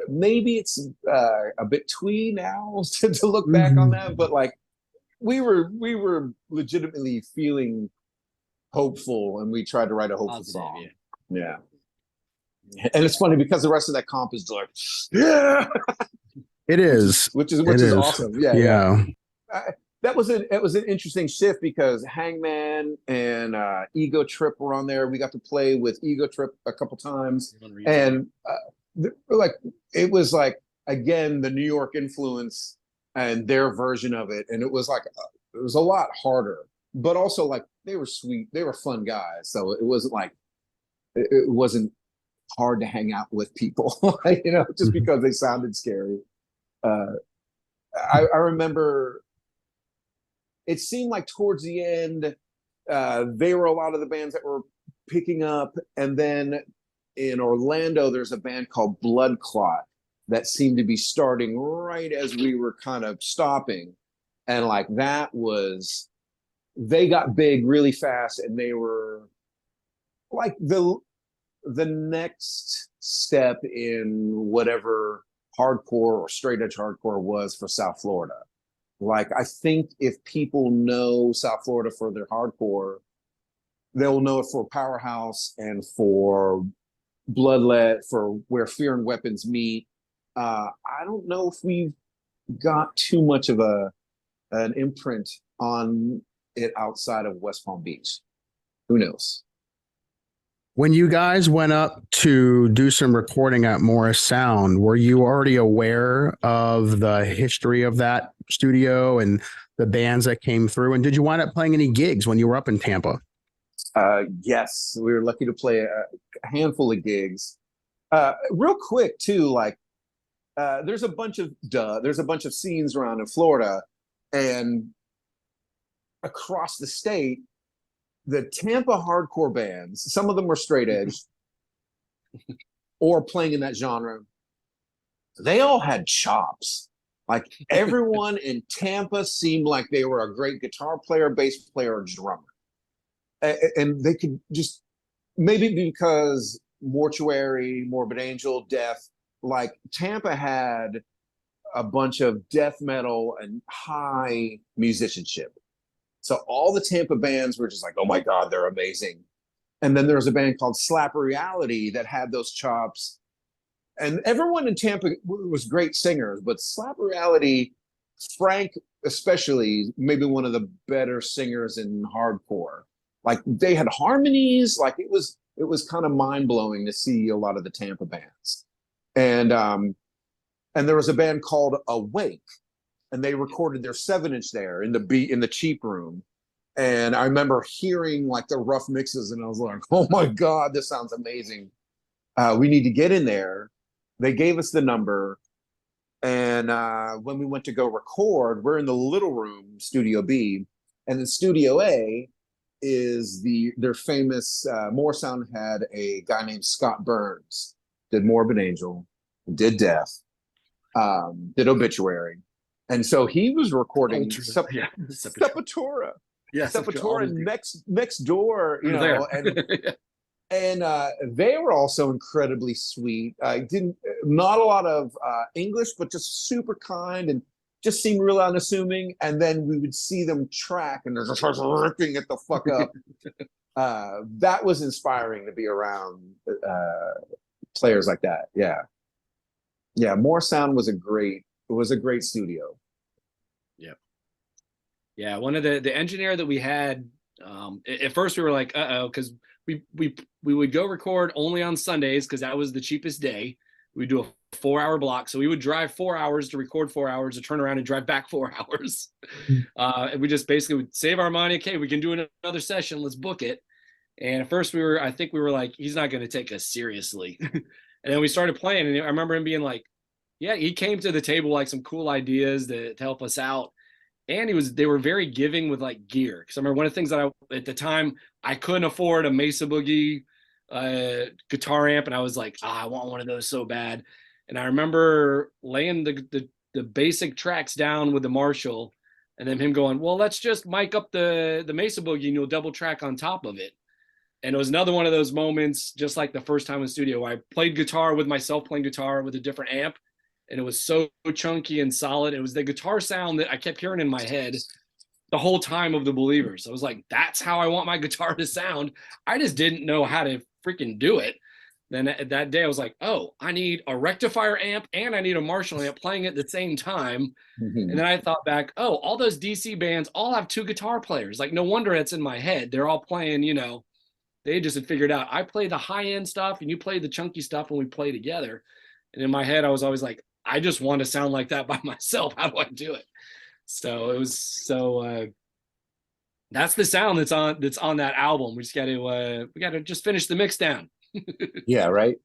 maybe it's a bit twee now to look back on that, but like we were legitimately feeling hopeful, and we tried to write a hopeful song. Yeah. And it's funny because the rest of that comp is like, yeah, it is, which is awesome. Yeah. It was an interesting shift because Hangman and Ego Trip were on there. We got to play with Ego Trip a couple times, and like it was like again the New York influence and their version of it, and it was like it was a lot harder, but also like they were sweet, they were fun guys, so it wasn't like it wasn't hard to hang out with people, you know, just because they sounded scary. I remember. It seemed like towards the end, they were a lot of the bands that were picking up. And then in Orlando, there's a band called Blood Clot that seemed to be starting right as we were kind of stopping. And like they got big really fast, and they were like the next step in whatever hardcore or straight edge hardcore was for South Florida. Like, I think if people know South Florida for their hardcore, they'll know it for Powerhouse and for Bloodlet, for where Fear and Weapons meet. I don't know if we've got too much of an imprint on it outside of West Palm Beach. Who knows? When you guys went up to do some recording at Morrisound, were you already aware of the history of that studio and the bands that came through? And did you wind up playing any gigs when you were up in Tampa? Yes, we were lucky to play a handful of gigs. Real quick too, like there's a bunch of scenes around in Florida, and across the state, the Tampa hardcore bands, some of them were straight edge or playing in that genre. They all had chops. Like everyone in Tampa seemed like they were a great guitar player, bass player, or drummer. And they could just, maybe because Mortuary, Morbid Angel, Death, like Tampa had a bunch of death metal and high musicianship. So all the Tampa bands were just like, oh my God, they're amazing. And then there was a band called Slap Reality that had those chops. And everyone in Tampa was great singers, but Slap Reality, Frank especially, maybe one of the better singers in hardcore. Like they had harmonies, like it was kind of mind-blowing to see a lot of the Tampa bands. And there was a band called Awake, and they recorded their 7-inch there in the cheap room. And I remember hearing like the rough mixes, and I was like, oh my God, this sounds amazing. We need to get in there. They gave us the number. And when we went to go record, we're in the little room, Studio B, and in Studio A is their famous, Morrisound had a guy named Scott Burns. did Morbid Angel, did Death, did Obituary. And so he was recording Sepultura. Yeah, Sepultura next door, you know, and they were also incredibly sweet. Not a lot of English, but just super kind and just seemed real unassuming. And then we would see them track and they're just ripping it the fuck up. That was inspiring to be around players like that. Yeah. Morrisound was a great studio. Yeah, one of the engineer that we had, at first we were like, because we would go record only on Sundays because that was the cheapest day. We'd do a 4-hour block. So we would drive 4 hours to record 4 hours to turn around and drive back 4 hours. And we just basically would save our money. Okay, we can do another session. Let's book it. And at first I think we were like, he's not going to take us seriously. And then we started playing. And I remember him being like, yeah, he came to the table like some cool ideas to help us out. And they were very giving with like gear. Because I remember one of the things that at the time, I couldn't afford a Mesa Boogie guitar amp. And I was like, I want one of those so bad. And I remember laying the basic tracks down with the Marshall and then him going, well, let's just mic up the Mesa Boogie and you'll double track on top of it. And it was another one of those moments, just like the first time in the studio, where I played guitar with myself playing guitar with a different amp. And it was so chunky and solid. It was the guitar sound that I kept hearing in my head the whole time of the Believers. I was like, that's how I want my guitar to sound. I just didn't know how to freaking do it. Then that day I was like, oh, I need a rectifier amp and I need a Marshall amp playing at the same time. And then I thought back, oh, all those DC bands all have 2 guitar players. Like, no wonder it's in my head. They're all playing, you know, they just had figured out I play the high end stuff and you play the chunky stuff when we play together. And in my head, I was always like, I just want to sound like that by myself. How do I do it? So it was that's the sound that's on that album. We got to just finish the mix down. Yeah, right.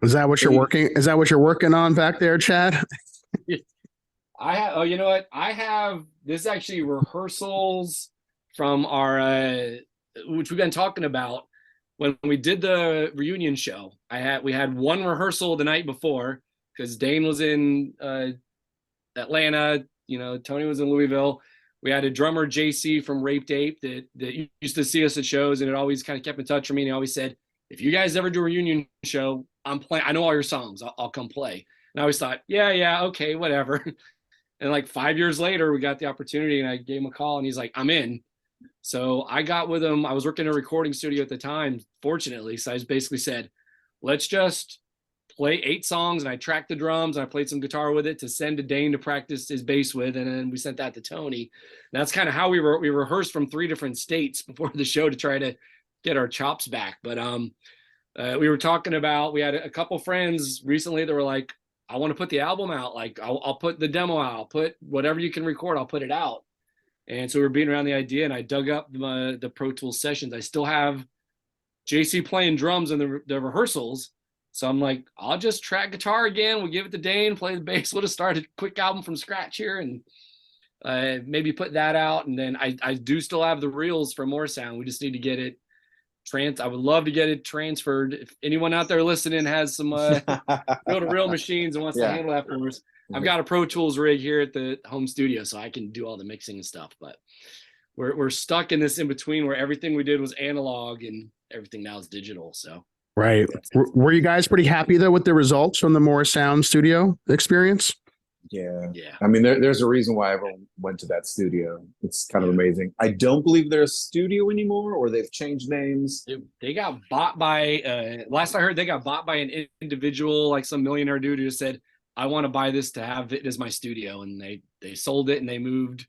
Is that what you're working on back there, Chad? I have. Oh, you know what? I have this actually rehearsals from our which we've been talking about when we did the reunion show. We had one rehearsal the night before. Because Dane was in Atlanta, you know, Tony was in Louisville. We had a drummer, JC from Raped Ape, that used to see us at shows, and it always kind of kept in touch with me. And he always said, if you guys ever do a reunion show, I'm playing. I know all your songs. I'll come play. And I always thought, yeah, okay, whatever. And like 5 years later, we got the opportunity, and I gave him a call, and he's like, I'm in. So I got with him. I was working in a recording studio at the time, fortunately. So I just basically said, let's just play 8 songs, and I tracked the drums and I played some guitar with it to send to Dane to practice his bass with, and then we sent that to Tony. And that's kind of how we rehearsed from 3 different states before the show to try to get our chops back. But we were talking about, we had a couple friends recently that were like, I want to put the album out, like I'll put the demo out, I'll put whatever you can record, I'll put it out. And so we were beating around the idea, and I dug up the Pro Tools sessions. I still have JC playing drums in the rehearsals. So I'm like, I'll just track guitar again. We'll give it to Dane, play the bass. We'll just start a quick album from scratch here and maybe put that out. And then I do still have the reels for Morrisound. We just need to get it I would love to get it transferred. If anyone out there listening has some reel-to-reel machines and wants to handle that for us, I've got a Pro Tools rig here at the home studio, so I can do all the mixing and stuff. But we're stuck in this in between where everything we did was analog and everything now is digital. So. Right. Were you guys pretty happy though with the results from the Morrisound studio experience? Yeah. I mean, there's a reason why everyone went to that studio. It's kind of amazing. I don't believe they're a studio anymore, or they've changed names. They got bought by, last I heard, they got bought by an individual, like some millionaire dude who just said, I want to buy this to have it as my studio. And they sold it and they moved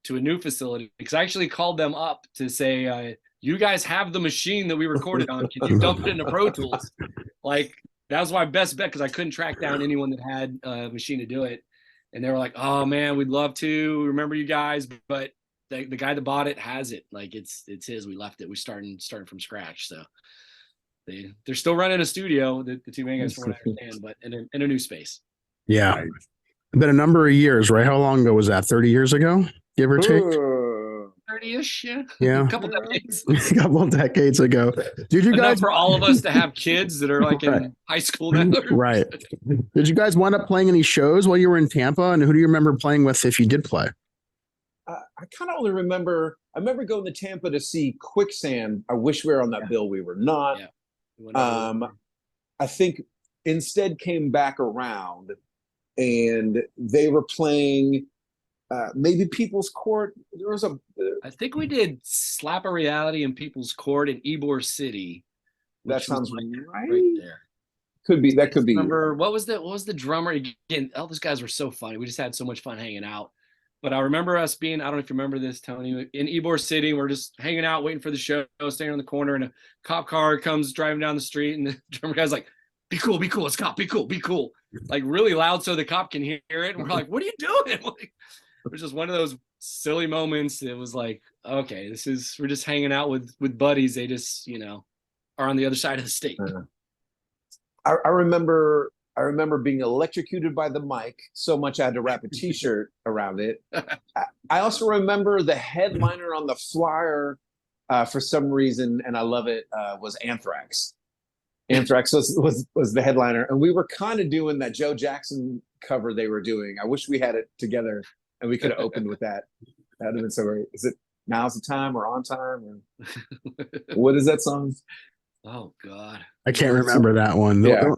to a new facility. Because I actually called them up to say, you guys have the machine that we recorded on. Can you dump it into Pro Tools? Like, that was my best bet because I couldn't track down anyone that had a machine to do it. And they were like, oh, man, we'd love to. Remember you guys. But the guy that bought it has it. Like, it's his. We left it. We started from scratch. So they're still running a studio, the two main guys, from what I understand, but in a new space. Yeah. It's been a number of years, right? How long ago was that? 30 years ago, give or take? 30-ish, Yeah. a couple decades. A couple of decades ago. Did you guys for all of us to have kids that are like in high school now? Right. Did you guys wind up playing any shows while you were in Tampa? And who do you remember playing with if you did play? I kind of only remember. I remember going to Tampa to see Quicksand. I wish we were on that bill. We were not. I think Insted came back around, and they were playing maybe People's Court. There was I think we did Slap a Reality in People's Court in Ybor City. That sounds right there. Could be. That could be. Remember what was the drummer again? All those guys were so funny. We just had so much fun hanging out. But I remember us being, I don't know if you remember this, Tony, in Ybor City. We're just hanging out, waiting for the show, staying on the corner, and a cop car comes driving down the street, and the drummer guy's like, be cool, it's cop, be cool. Like really loud so the cop can hear it. And we're like, what are you doing? Like, it was just one of those silly moments. It was like, okay, we're just hanging out with buddies. They just, are on the other side of the state. I remember being electrocuted by the mic so much I had to wrap a t-shirt around it. I also remember the headliner on the flyer for some reason, and I love it, was Anthrax. Anthrax was the headliner, and we were kind of doing that Joe Jackson cover they were doing. I wish we had it together and we could have opened with that. That would have been so great. Is it Now's the Time or On Time? Or what is that song? Oh God, I can't remember that one. Yeah.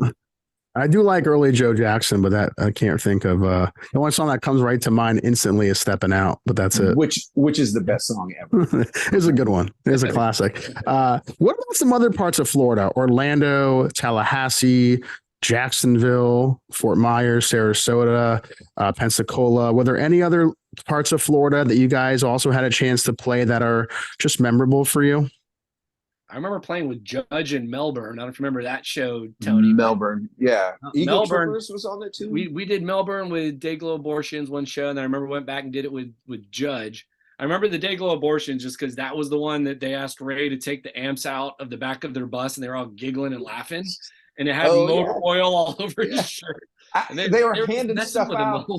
I do like early Joe Jackson, but that I can't think of. The one song that comes right to mind instantly is "Stepping Out," but that's it. Which is the best song ever. It's a good one. It's a classic. What about some other parts of Florida? Orlando, Tallahassee, Jacksonville, Fort Myers, Sarasota, Pensacola. Were there any other parts of Florida that you guys also had a chance to play that are just memorable for you? I remember playing with Judge in Melbourne. I don't know if you remember that show, Tony. Melbourne, yeah. Melbourne was on there too. We did Melbourne with DayGlo Abortions one show, and then I remember went back and did it with Judge. I remember the DayGlo Abortions just because that was the one that they asked Ray to take the amps out of the back of their bus, and they were all giggling and laughing, and it had motor oil all over his shirt. They were handing stuff out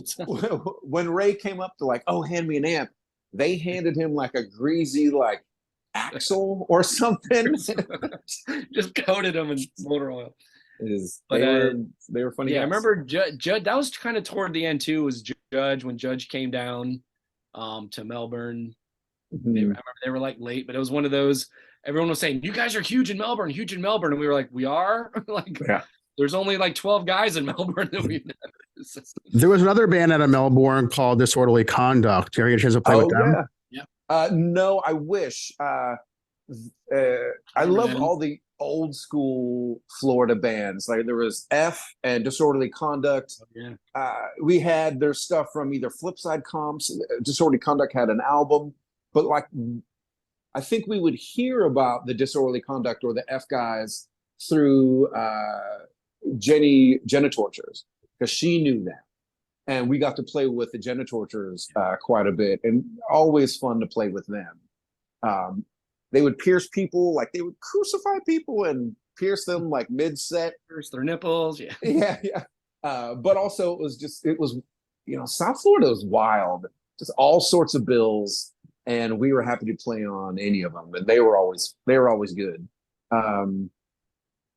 when Ray came up to like, oh, hand me an amp. They handed him like a greasy axle or something. Just coated them in motor oil. They were funny. Yeah, guys. I remember Judge. That was kind of toward the end too. Was Judge when Judge came down to Melbourne? Mm-hmm. I remember they were like late, but it was one of those. Everyone was saying, "You guys are huge in Melbourne, and we were like, "We are." There's only like 12 guys in Melbourne that we know. There was another band out of Melbourne called Disorderly Conduct. Did you ever get a chance to play with them? No, I wish. I love all the old school Florida bands. Like there was F and Disorderly Conduct. We had their stuff from either Flipside Comps. Disorderly Conduct had an album, but I think we would hear about the Disorderly Conduct or the F guys through Genitorturers because she knew them. And we got to play with the Genitorturers quite a bit, and always fun to play with them. They would pierce people, like they would crucify people and pierce them like mid-set. Pierce their nipples, yeah. But also it was South Florida was wild, just all sorts of bills, and we were happy to play on any of them, and they were always good.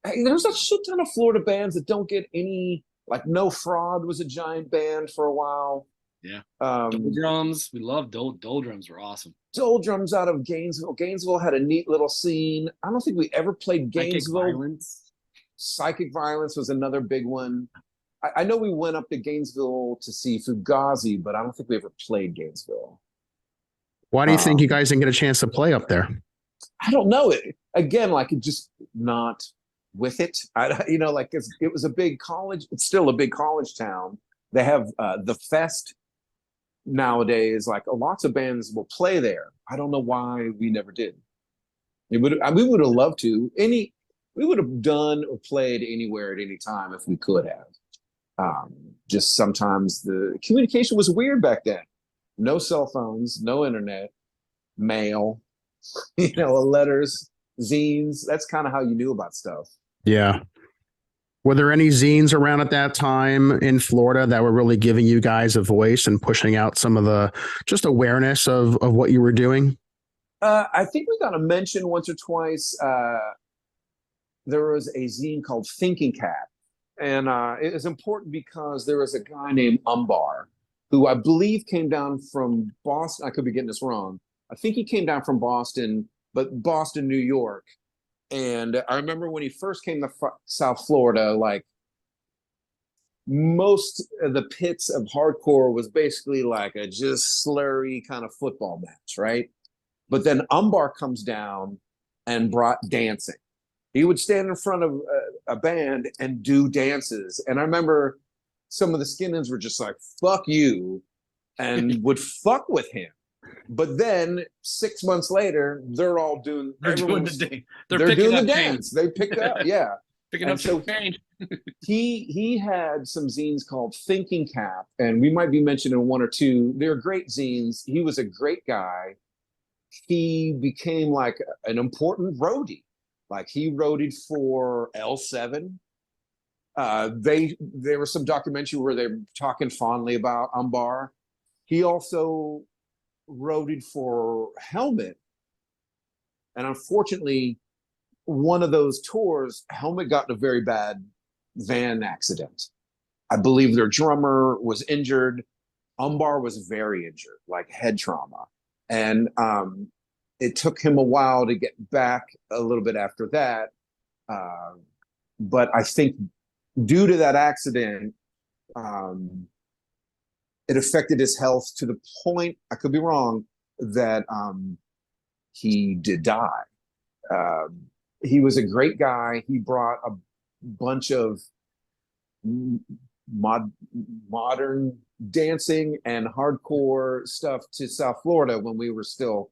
There's a shit ton of Florida bands that don't get any. Like No Fraud was a giant band for a while. Yeah. Doldrums. We love Doldrums were awesome. Doldrums out of Gainesville. Gainesville had a neat little scene. I don't think we ever played Gainesville. Psychic Violence was another big one. I know we went up to Gainesville to see Fugazi, but I don't think we ever played Gainesville. Why do you think you guys didn't get a chance to play up there? I don't know. It just not with it. It was a big college. It's still a big college town. They have the Fest nowadays. Like lots of bands will play there. I don't know why we never did. We would have loved to. We would have done or played anywhere at any time if we could have. Just sometimes the communication was weird back then. No cell phones, no internet, mail, letters, zines. That's kind of how you knew about stuff. Yeah. Were there any zines around at that time in Florida that were really giving you guys a voice and pushing out some of the just awareness of what you were doing? I think we got a mention once or twice. There was a zine called Thinking Cap, and it is important because there was a guy named Umbar who I believe came down from Boston. I could be getting this wrong. I think he came down from Boston, but Boston, New York. And I remember when he first came to South Florida, like most of the pits of hardcore was basically like a just slurry kind of football match, right? But then Umbar comes down and brought dancing. He would stand in front of a band and do dances. And I remember some of the skinheads were just like, fuck you, and would fuck with him. But then 6 months later, they're all doing, They're doing the dance. They picked up, yeah. Picking up some change. he had some zines called Thinking Cap, and we might be mentioning one or two. They're great zines. He was a great guy. He became like an important roadie. Like he roadied for L7. There was some documentary where they're talking fondly about Umbar. He also roadied for Helmet, and unfortunately, one of those tours, Helmet got in a very bad van accident. I believe their drummer was injured. Umbar was very injured, like head trauma, and it took him a while to get back a little bit after that. But I think due to that accident, it affected his health to the point, I could be wrong, that he did die. He was a great guy. He brought a bunch of modern dancing and hardcore stuff to South Florida when we were still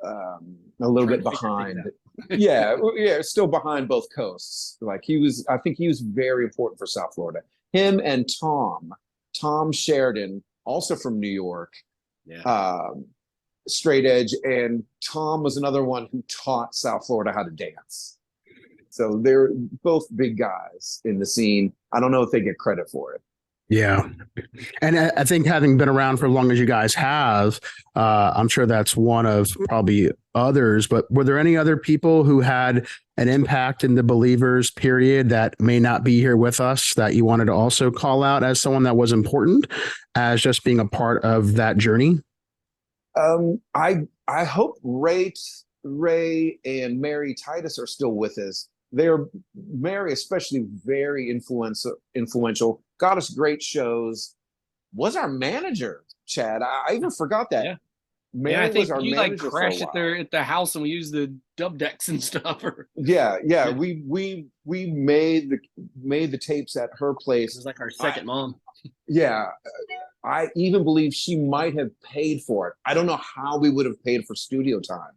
a little bit behind. yeah, still behind both coasts. Like I think he was very important for South Florida. Him and Tom Sheridan, also from New York, straight edge, and Tom was another one who taught South Florida how to dance. So they're both big guys in the scene. I don't know if they get credit for it. Yeah. And I think having been around for as long as you guys have, I'm sure that's one of probably others, but were there any other people who had an impact in the Believers period that may not be here with us that you wanted to also call out as someone that was important as just being a part of that journey? I hope Ray and Mary Titus are still with us. They're Mary, especially very influential, got us great shows, was our manager, Chad. I even forgot that. Yeah. Mary I think was our you manager crashed at the house and we used the dub decks and stuff. Yeah. We made the tapes at her place. It was like our second mom. Yeah. I even believe she might have paid for it. I don't know how we would have paid for studio time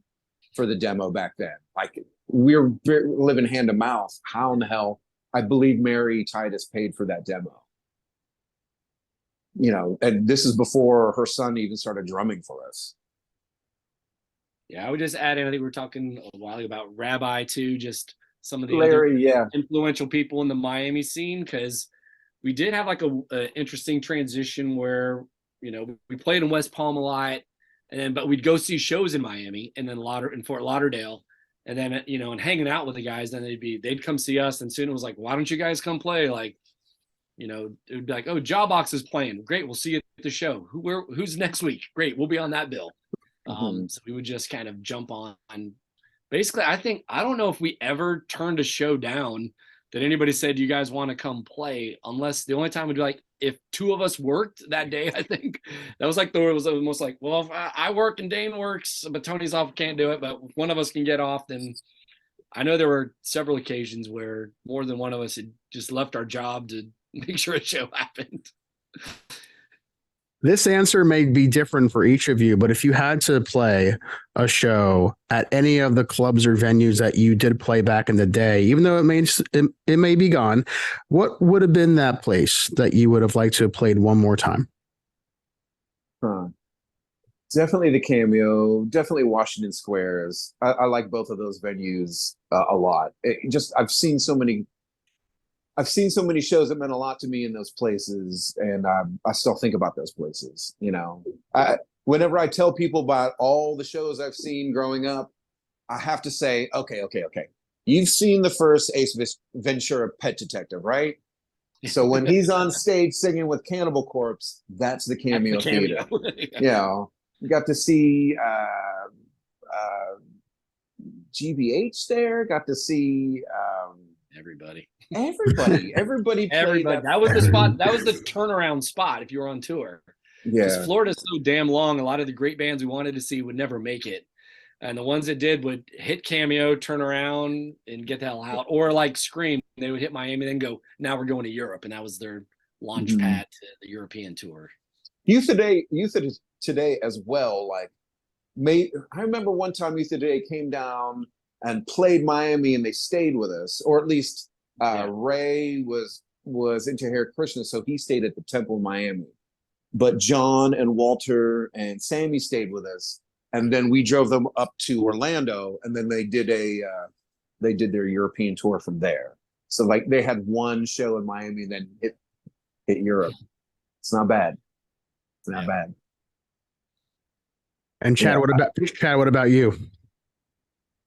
for the demo back then. Like we were living hand to mouth. How in the hell? I believe Mary Titus paid for that demo. You know, and this is before her son even started drumming for us. Yeah, I would just add in, I think we were talking a while ago about Rabbi too, just some of the Larry, influential people in the Miami scene, because we did have like a interesting transition where, you know, we played in West Palm a lot, but we'd go see shows in Miami and then in Fort Lauderdale, and then, you know, and hanging out with the guys, then they'd come see us, and soon it was like, why don't you guys come play? Like, you know, it would be like, oh, Jawbox is playing. Great, we'll see you at the show. Who's next week? Great, we'll be on that bill. So we would just kind of jump on. Basically, I don't know if we ever turned a show down that anybody said, you guys want to come play, unless the only time would be like, if two of us worked that day. I think that was like it was almost like, well, if I work and Dane works, but Tony's off, can't do it, but if one of us can get off, then I know there were several occasions where more than one of us had just left our job to make sure a show happened. This answer may be different for each of you, but if you had to play a show at any of the clubs or venues that you did play back in the day, even though it may be gone, what would have been that place that you would have liked to have played one more time? Definitely the Cameo, definitely Washington Squares. I like both of those venues a lot. I've seen so many shows that meant a lot to me in those places, and I still think about those places. You know, whenever I tell people about all the shows I've seen growing up, I have to say, okay. You've seen the first Ace Ventura Pet Detective, right? So when he's on stage singing with Cannibal Corpse, that's the Cameo Theater. Yeah. You got to see GBH there. Got to see everybody. Everybody played that. That was the spot. That was the turnaround spot if you were on tour. Because Florida's so damn long. A lot of the great bands we wanted to see would never make it. And the ones that did would hit Cameo, turn around, and get the hell out. Or like Scream, they would hit Miami, then go, now we're going to Europe. And that was their launch pad to the European tour. Youth Today as well. Like, I remember one time Youth Today came down and played Miami, and they stayed with us. Or at least Ray was into Hare Krishna, so he stayed at the Temple in Miami. But John and Walter and Sammy stayed with us. And then we drove them up to Orlando, and then they did their European tour from there. So like they had one show in Miami, and then hit Europe. It's not bad. It's not bad. And Chad, what about you?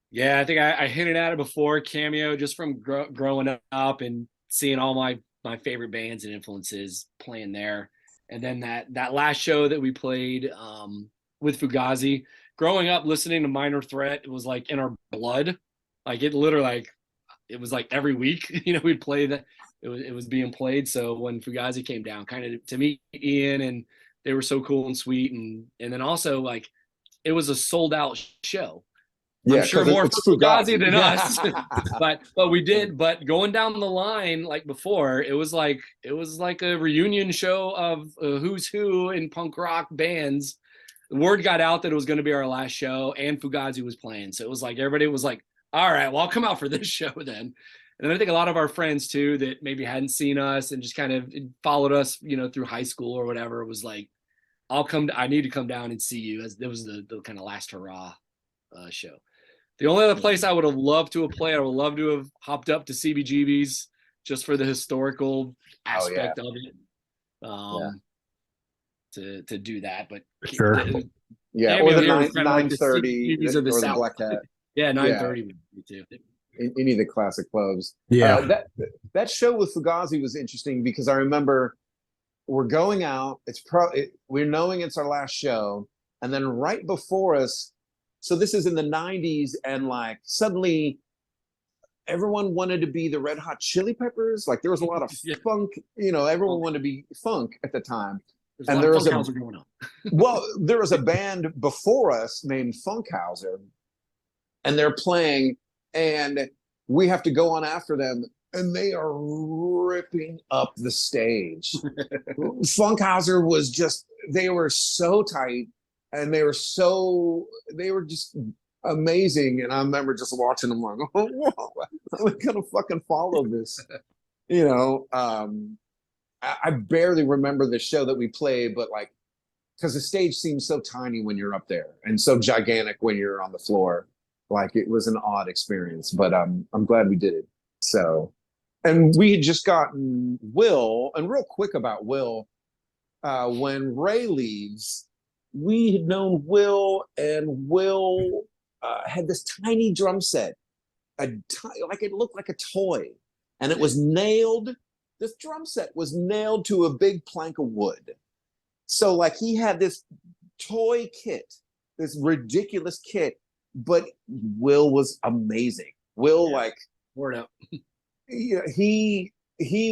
Yeah, I think I hinted at it before. Cameo, just from growing up and seeing all my favorite bands and influences playing there. And then that last show that we played with Fugazi, growing up listening to Minor Threat, it was like in our blood. Like it literally, it was like every week, we'd play that. It was being played. So when Fugazi came down, kind of to meet Ian, and they were so cool and sweet, and then also like it was a sold out show. I'm sure more for Fugazi than us, but we did. But going down the line, like before, it was like a reunion show of who's who in punk rock bands. The word got out that it was going to be our last show, and Fugazi was playing. So it was like everybody was like, "All right, well, I'll come out for this show then." And then I think a lot of our friends too that maybe hadn't seen us and just kind of followed us, through high school or whatever, was like, I need to come down and see you. As it was the kind of last hurrah show. The only other place I would have loved to have played, I would love to have hopped up to CBGB's just for the historical aspect of it. To do that, but sure, or the 930 or the Black Hat. Yeah, 930 would be too. Any of the classic clubs. That show with Fugazi was interesting because I remember we're going out. We're knowing it's our last show, and then right before us. So this is in the 90s, and like suddenly everyone wanted to be the Red Hot Chili Peppers. Like there was a lot of funk, everyone wanted to be funk at the time. And there was there was a band before us named Funkhauser, and they're playing, and we have to go on after them, and they are ripping up the stage. Funkhauser was they were so tight. And they were just amazing. And I remember just watching them like, oh, wow, I'm gonna fucking follow this. I barely remember the show that we played, but like, because the stage seems so tiny when you're up there and so gigantic when you're on the floor. Like it was an odd experience, but I'm glad we did it. So, and we had just gotten Will, and real quick about Will, when Ray leaves, we had known Will, and Will had this tiny drum set, like it looked like a toy, and it was nailed. This drum set was nailed to a big plank of wood. So like he had this toy kit, this ridiculous kit, but Will was amazing. Will word up. He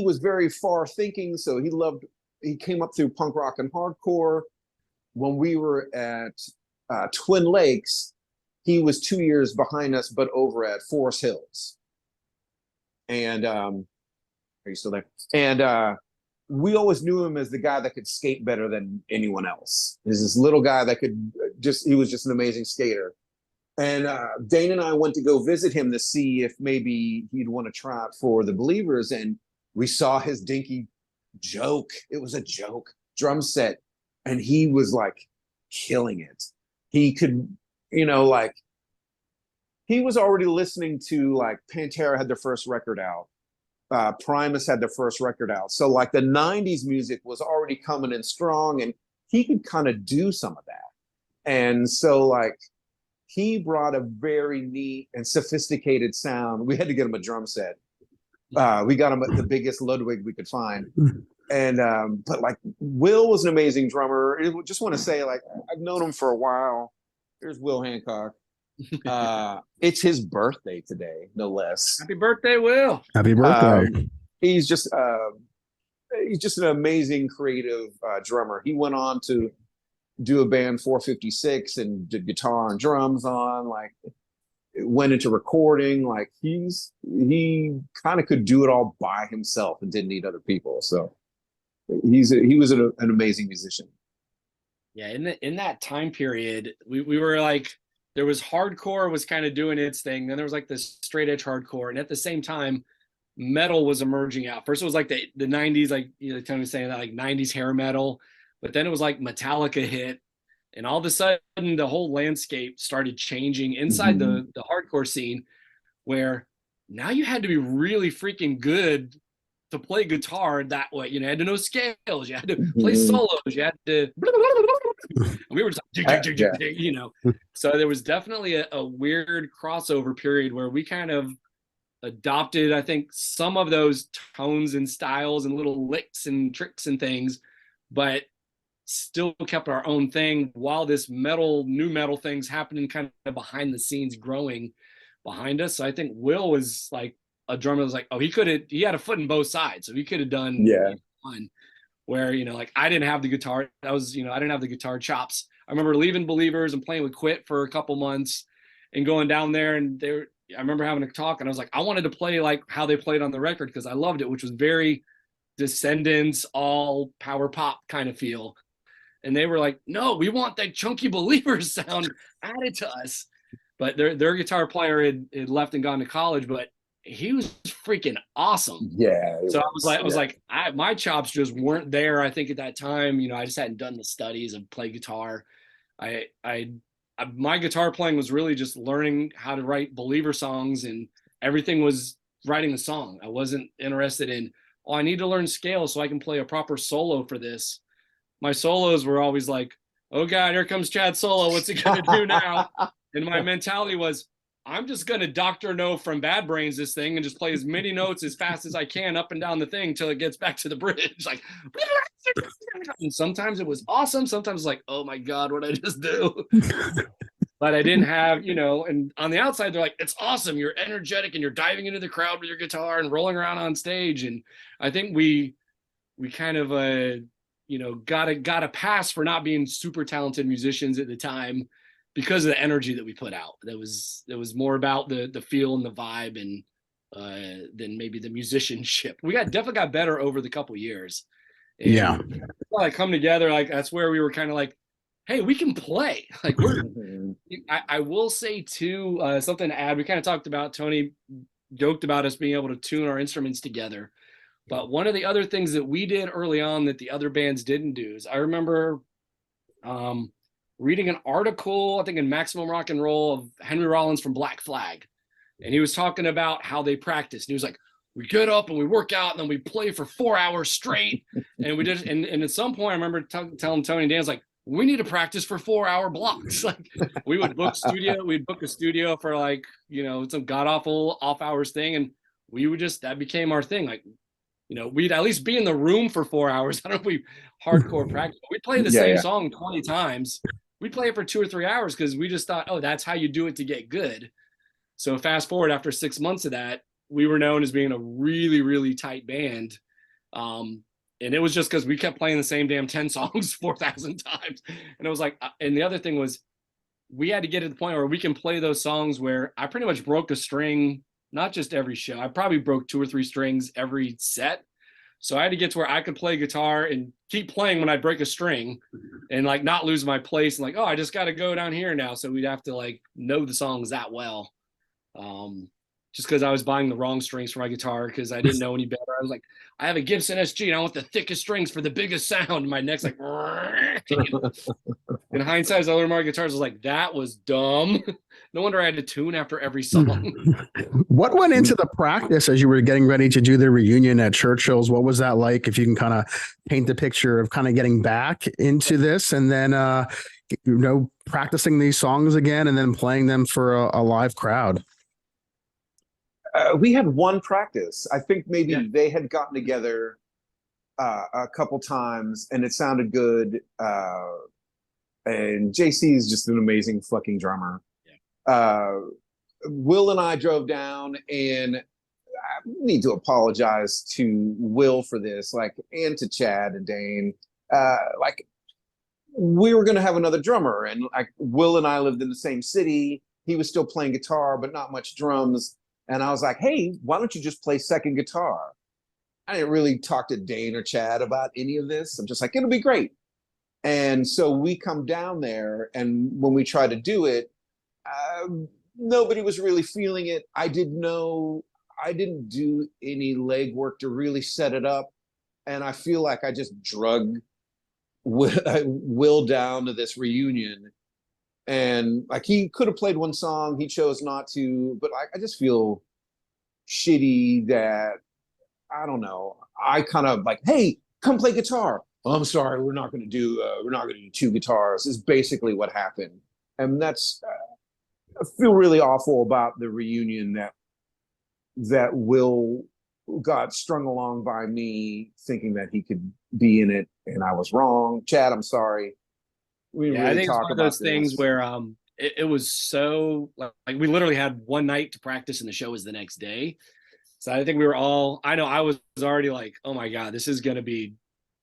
was very far thinking, so he came up through punk rock and hardcore. When we were at Twin Lakes, he was 2 years behind us, but over at Forest Hills. And are you still there? And we always knew him as the guy that could skate better than anyone else. He's this little guy that he was just an amazing skater. And Dane and I went to go visit him to see if maybe he'd want to try out for the Believers. And we saw his dinky joke. It was a joke drum set. And he was like killing it. He could, he was already listening to like Pantera had their first record out. Primus had their first record out. So like the 90s music was already coming in strong, and he could kind of do some of that. And so like he brought a very neat and sophisticated sound. We had to get him a drum set. We got him the biggest Ludwig we could find. And but like Will was an amazing drummer. I just want to say, like, I've known him for a while. Here's Will Hancock. It's his birthday today, no less. Happy birthday, Will. Happy birthday. He's just an amazing creative drummer. He went on to do a band 456 and did guitar and drums on, like went into recording. Like he kind of could do it all by himself and didn't need other people. So he was an amazing musician. Yeah, in that time period, we were like, there was hardcore was kind of doing its thing. Then there was like this straight edge hardcore, and at the same time, metal was emerging out. First, it was like the 90s, like Tony was saying that, like 90s hair metal, but then it was like Metallica hit, and all of a sudden the whole landscape started changing inside the hardcore scene, where now you had to be really freaking good to play guitar that way. You had to know scales, you had to play solos, you had to we were just like, so there was definitely a weird crossover period where we kind of adopted, I think, some of those tones and styles and little licks and tricks and things, but still kept our own thing while this new metal things happening kind of behind the scenes growing behind us. So I think Will was like a drummer that was like, he had a foot in both sides. So he could have done one where, like I didn't have the guitar. I didn't have the guitar chops. I remember leaving Believers and playing with Quit for a couple months and going down there, and I remember having a talk, and I was like, I wanted to play like how they played on the record because I loved it, which was very Descendants, all power pop kind of feel. And they were like, no, we want that chunky Believers sound added to us. But their guitar player had left and gone to college, but he was freaking awesome. Yeah. So I was like, my chops just weren't there. I think at that time, I just hadn't done the studies of play guitar. My guitar playing was really just learning how to write Believer songs, and everything was writing a song. I wasn't interested in, I need to learn scales so I can play a proper solo for this. My solos were always like, oh God, here comes Chad's solo. What's he going to do now? And my mentality was, I'm just going to Dr. No from Bad Brains this thing and just play as many notes as fast as I can up and down the thing till it gets back to the bridge. Like, and sometimes it was awesome. Sometimes like, oh my God, what did I just do? But I didn't have, and on the outside, they're like, it's awesome. You're energetic and you're diving into the crowd with your guitar and rolling around on stage. And I think we kind of, got a pass for not being super talented musicians at the time, because of the energy that we put out. It was more about the feel and the vibe and than maybe the musicianship. We definitely got better over the couple years. And yeah. Like come together, like that's where we were kind of like, hey, we can play. Like I will say too, something to add. We kind of talked about, Tony joked about us being able to tune our instruments together. But one of the other things that we did early on that the other bands didn't do is I remember reading an article, I think in Maximum Rock and Roll, of Henry Rollins from Black Flag. And he was talking about how they practiced. And he was like, we get up and we work out and then we play for 4 hours straight. And we did. And at some point, I remember telling Tony and Dan's like, we need to practice for 4-hour blocks. Like we would book a studio for like, some god awful off hours thing. And we would that became our thing. Like, we'd at least be in the room for 4 hours. I don't know if we hardcore practice, but we'd play the same song 20 times. We'd play it for 2 or 3 hours because we just thought, oh, that's how you do it to get good. So fast forward, after 6 months of that, we were known as being a really, really tight band. And it was just because we kept playing the same damn 10 songs 4,000 times. And it was like, and the other thing was we had to get to the point where we can play those songs where I pretty much broke a string, not just every show. I probably broke 2 or 3 strings every set. So I had to get to where I could play guitar and keep playing when I break a string and like not lose my place and like, oh, I just got to go down here now. So we'd have to like know the songs that well. just because I was buying the wrong strings for my guitar because I didn't know any better. I was like, I have a Gibson SG and I want the thickest strings for the biggest sound. My neck's like, in hindsight, as I learned my guitars, I was like, that was dumb. No wonder I had to tune after every song. What went into the practice as you were getting ready to do the reunion at Churchills? What was that like? If you can kind of paint the picture of kind of getting back into this and then, practicing these songs again and then playing them for a live crowd. We had one practice. I think maybe they had gotten together a couple times and it sounded good. And JC is just an amazing fucking drummer. Will and I drove down, and I need to apologize to Will for this, and to Chad and Dane. We were going to have another drummer, and Will and I lived in the same city. He was still playing guitar, but not much drums. And I was like, hey, why don't you just play second guitar? I didn't really talk to Dane or Chad about any of this. I'm just like, it'll be great. And so we come down there, and when we try to do it, nobody was really feeling it. I didn't do any legwork to really set it up. And I feel like I just drug Will down to this reunion. And he could have played one song, he chose not to, but I just feel shitty that, I don't know, I kind of hey, come play guitar. Oh, I'm sorry, we're not going to do two guitars is basically what happened. And that's, I feel really awful about the reunion that Will got strung along by me thinking that he could be in it, and I was wrong. Chad, I'm sorry. I think it's one of those things where it was so we literally had one night to practice and the show was the next day. So I think we were all, I know I was already like, oh my God, this is going to be,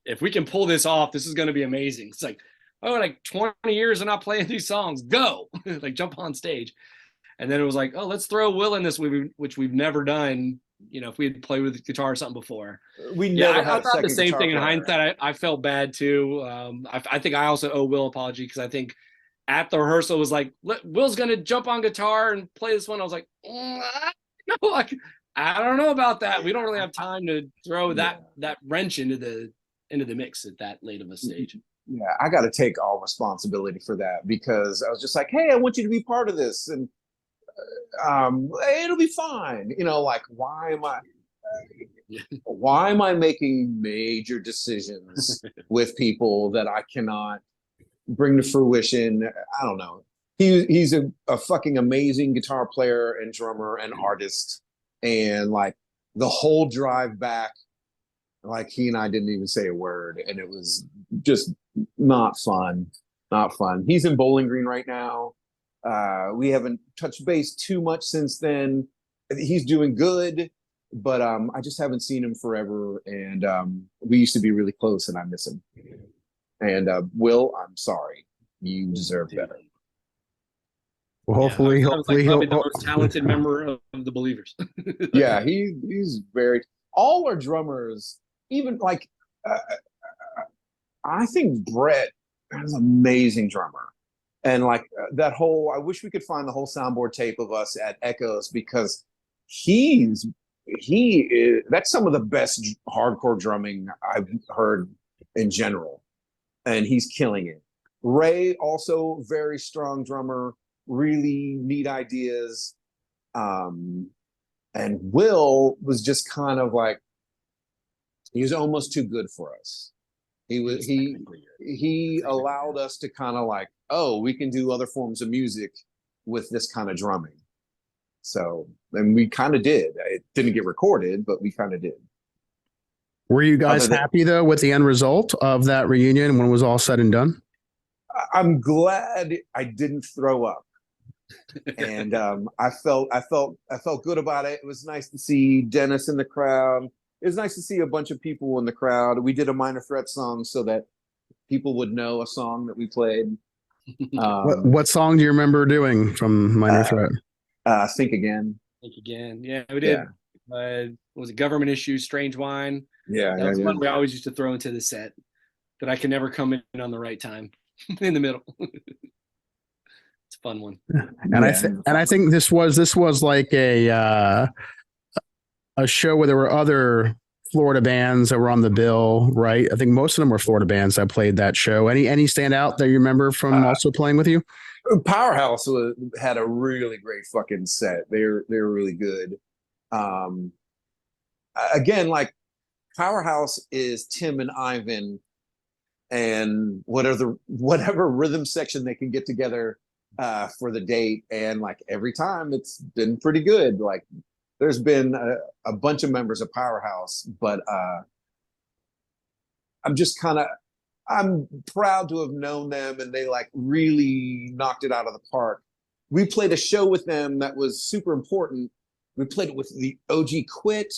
if we can pull this off, this is going to be amazing. It's 20 years of not playing these songs, go jump on stage. And then it was oh, let's throw Will in this, which we've never done. If we had played with the guitar or something before. I thought the same thing in hindsight. I felt bad too. I think I also owe Will an apology because I think at the rehearsal was Will's going to jump on guitar and play this one. I was like, no, I don't know about that. We don't really have time to throw that wrench into the mix at that late of a stage. Yeah, I got to take all responsibility for that because I was just like, hey, I want you to be part of this. And it'll be fine. Why am I making major decisions with people that I cannot bring to fruition? I don't know. He's a fucking amazing guitar player and drummer and artist. And the whole drive back, he and I didn't even say a word, and it was just not fun. Not fun. He's in Bowling Green right now. We haven't touched base too much since then. He's doing good, but I just haven't seen him forever. And we used to be really close, and I miss him. And Will, I'm sorry. You deserve better. Well, hopefully he'll probably the most talented member of the Believers. Yeah, he's very. All our drummers, even I think Brett is an amazing drummer. And that whole, I wish we could find the whole soundboard tape of us at Echoes because that's some of the best hardcore drumming I've heard in general. And he's killing it. Ray, also very strong drummer, really neat ideas. And Will was just kind of he was almost too good for us. He allowed us to kind of oh, we can do other forms of music with this kind of drumming. So, and we kind of did. It didn't get recorded, but we kind of did. Were you guys happy though with the end result of that reunion when it was all said and done? I'm glad I didn't throw up. And I felt good about it. It was nice to see Dennis in the crowd. It was nice to see a bunch of people in the crowd. We did a Minor Threat song so that people would know a song that we played. What song do you remember doing from Minor Threat? Think Again. Think Again. Yeah, we did. What was it? Government Issue, Strange Wine. Yeah, that was one we always used to throw into the set that I can never come in on the right time in the middle. It's a fun one. And I think this was like a show where there were other Florida bands that were on the bill, right? I think most of them were Florida bands that played that show. Any stand out that you remember from also playing with you? Powerhouse had a really great fucking set. They're really good. Again, like Powerhouse is Tim and Ivan and whatever rhythm section they can get together for the date, and like every time it's been pretty good. Like there's been a bunch of members of Powerhouse, but I'm proud to have known them, and they like really knocked it out of the park. We played a show with them that was super important. We played it with the OG Quit.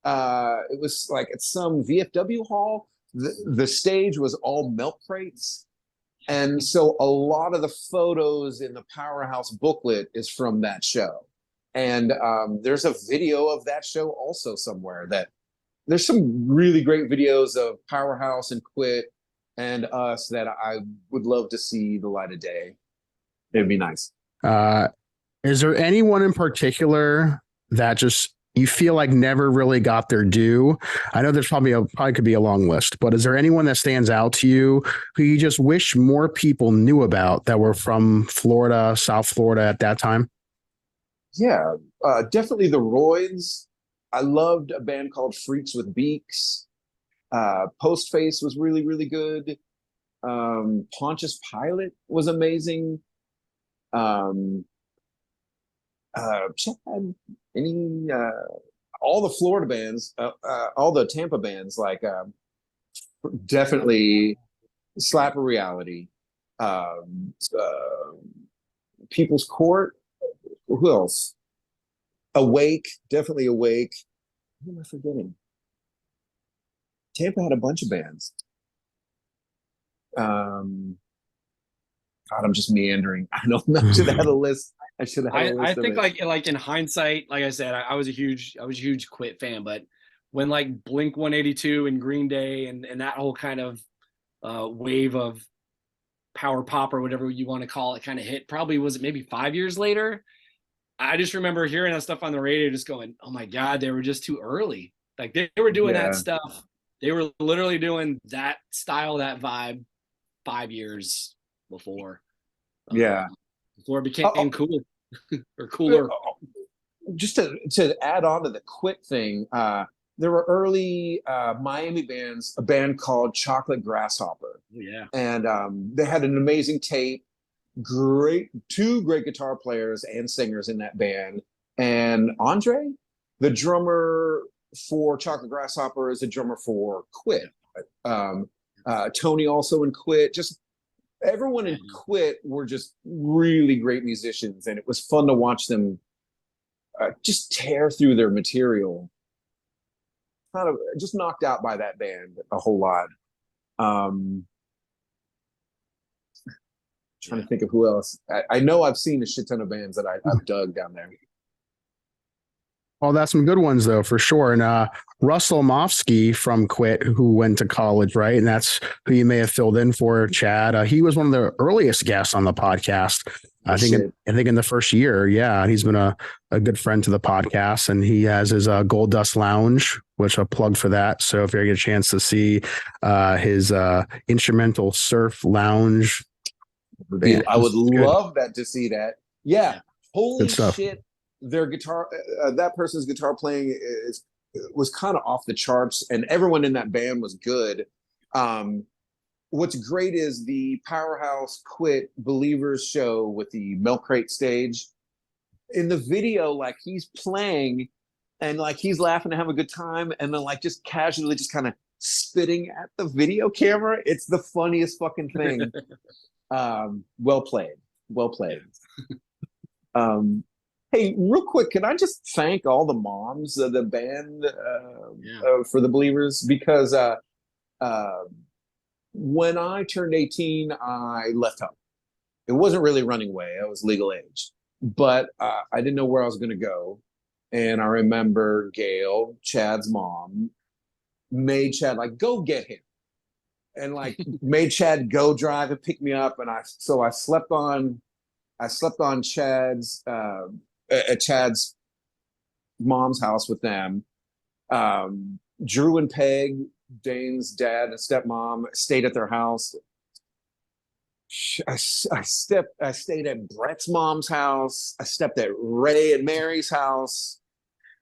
It was like at some VFW hall. The stage was all milk crates. And so a lot of the photos in the Powerhouse booklet is from that show. And there's a video of that show also somewhere. That there's some really great videos of Powerhouse and Quit and us that I would love to see the light of day. It'd be nice. Is there anyone in particular that just you feel like never really got their due? I know there's probably could be a long list, but is there anyone that stands out to you who you just wish more people knew about that were from Florida, South Florida at that time? Yeah, definitely the Roidz. I loved a band called Freaks with Beaks. Postface was really, really good. Pontius Pilate was amazing. Chad, all the Florida bands, all the Tampa bands, like definitely Slap a Reality, People's Court. Who else? Awake, definitely Awake. Who am I forgetting? Tampa had a bunch of bands. God, I'm just meandering. I don't know. I should have had a list. I should have had a list. I think like in hindsight, like I said, I was a huge Quit fan, but when like Blink 182 and Green Day and that whole kind of wave of power pop or whatever you want to call it kind of hit, probably was it maybe 5 years later. I just remember hearing that stuff on the radio, just going, "Oh my God, they were just too early." Like they were doing that stuff. They were literally doing that style, that vibe 5 years before. Before it became cool or cooler. Just to add on to the Quit thing, there were early Miami bands, a band called Chocolate Grasshopper. Yeah. And they had an amazing tape. Two great guitar players and singers in that band. And Andre, the drummer for Chocolate Grasshopper, is a drummer for Quit. Tony also in Quit. Just everyone in Quit were just really great musicians, and it was fun to watch them just tear through their material. Kind of just knocked out by that band a whole lot. Trying to think of who else. I know I've seen a shit ton of bands that I've dug down there. Well, that's some good ones, though, for sure. And Russell Mofsky from Quit, who went to college, right? And that's who you may have filled in for, Chad. He was one of the earliest guests on the podcast. I think in the first year. Yeah. He's been a good friend to the podcast, and he has his Gold Dust Lounge, which I'll plug for that. So if you get a chance to see his instrumental surf lounge, dude, I would love to see that. Yeah. Holy shit. Their guitar, that person's guitar playing was kind of off the charts, and everyone in that band was good. What's great is the Powerhouse Quit Believers show with the milk crate stage. In the video, like he's playing and like he's laughing and having a good time, and then like just casually just kind of spitting at the video camera. It's the funniest fucking thing. Well played. Hey, real quick, can I just thank all the moms of the band for the Believers? Because when I turned 18, I left home. It wasn't really running away. I was legal age. But I didn't know where I was going to go. And I remember Gail, Chad's mom, made Chad, like, go get him. And, like, made Chad go drive and pick me up. And I slept on I slept on Chad's at Chad's mom's house with them. Drew and Peg, Dane's dad and stepmom, stayed at their house. I stayed at Brett's mom's house. I stepped at Ray and Mary's house.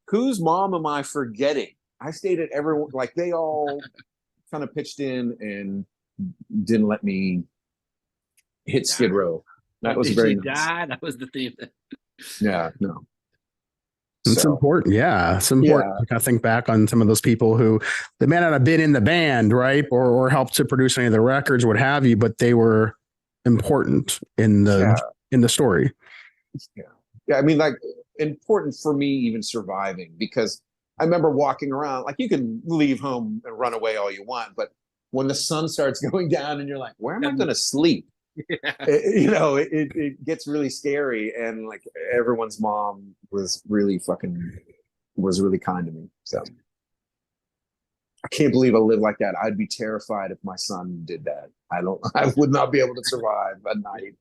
Whose mom am I forgetting? I stayed at everyone, like they all kind of pitched in and didn't let me hit Skid Row. That was very nice. That was the theme. Yeah, no. It's important. Yeah. It's important to kind of think back on some of those people who they may not have been in the band, right? Or helped to produce any of the records, what have you, but they were important in the story. Yeah. I mean, like important for me even surviving, because I remember walking around, like you can leave home and run away all you want, but when the sun starts going down and you're like, where am I going to sleep? It gets really scary. And like everyone's mom was really kind to me. So I can't believe I live like that. I'd be terrified if my son did that. I would not be able to survive at night.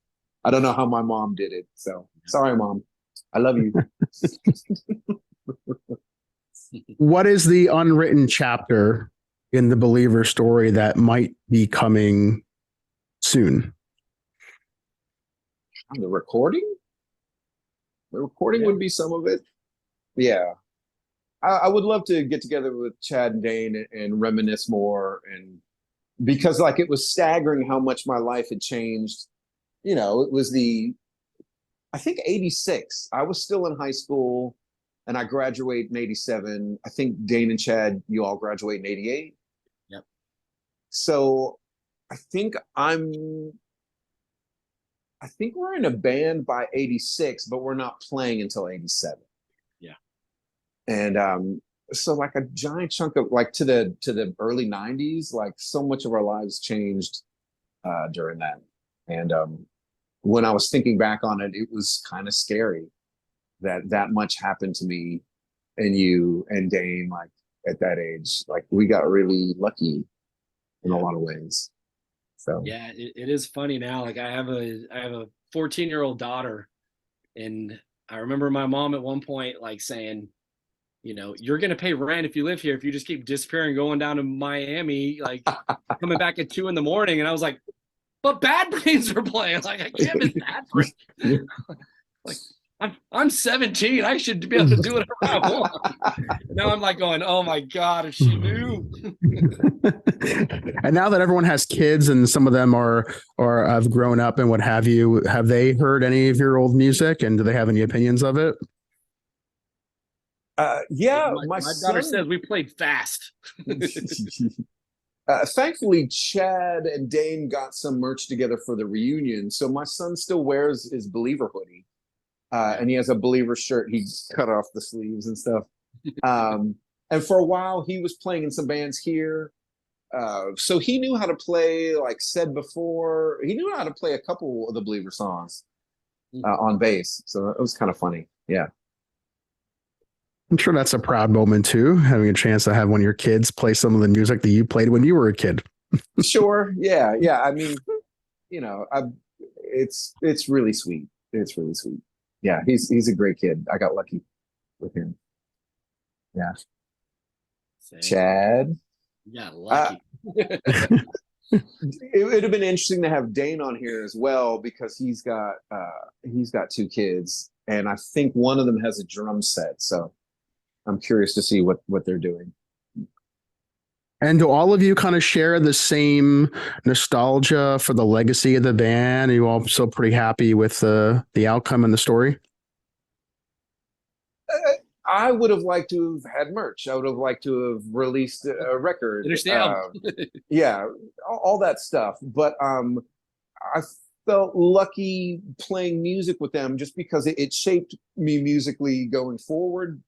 I don't know how my mom did it. So sorry, Mom. I love you. What is the unwritten chapter in the Believer story that might be coming soon? The recording? The recording would be some of it. Yeah. I would love to get together with Chad and Dane and reminisce more, and because like it was staggering how much my life had changed. It was I think 86. I was still in high school and I graduate in 87. I think Dane and Chad, you all graduate in 88. Yep. So I think we're in a band by 86, but we're not playing until 87. Yeah. And so like a giant chunk of like to the early 90s, like so much of our lives changed during that. And when I was thinking back on it, it was kind of scary that much happened to me and you and Dane, like at that age. Like we got really lucky in a lot of ways. So yeah, it is funny now. Like I have a 14-year-old daughter, and I remember my mom at one point like saying, you're gonna pay rent if you live here if you just keep disappearing, going down to Miami, like coming back at 2 a.m. And I was like, but Bad Brains are playing. Like I can't miss Bad Brains. Like I'm 17. I should be able to do whatever I want. Now I'm like going, oh my God, if she knew. And now that everyone has kids and some of them are have grown up and what have you, have they heard any of your old music, and do they have any opinions of it? Yeah, my daughter says we played fast. Thankfully, Chad and Dane got some merch together for the reunion, so my son still wears his Believer hoodie, and he has a Believer shirt. He cut off the sleeves and stuff. And for a while, he was playing in some bands here. So he knew how to play, like said before, he knew how to play a couple of the Believer songs on bass. So it was kind of funny. Yeah. I'm sure that's a proud moment too, having a chance to have one of your kids play some of the music that you played when you were a kid. Sure. Yeah. Yeah. I mean, it's really sweet. It's really sweet. Yeah. He's a great kid. I got lucky with him. Yeah. Same. Chad. Yeah, lucky. It would have been interesting to have Dane on here as well, because he's got 2 kids, and I think one of them has a drum set. So I'm curious to see what they're doing. And do all of you kind of share the same nostalgia for the legacy of the band? Are you all still pretty happy with the outcome and the story? I would have liked to have had merch. I would have liked to have released a record. Yeah, all that stuff. But I felt lucky playing music with them just because it shaped me musically going forward.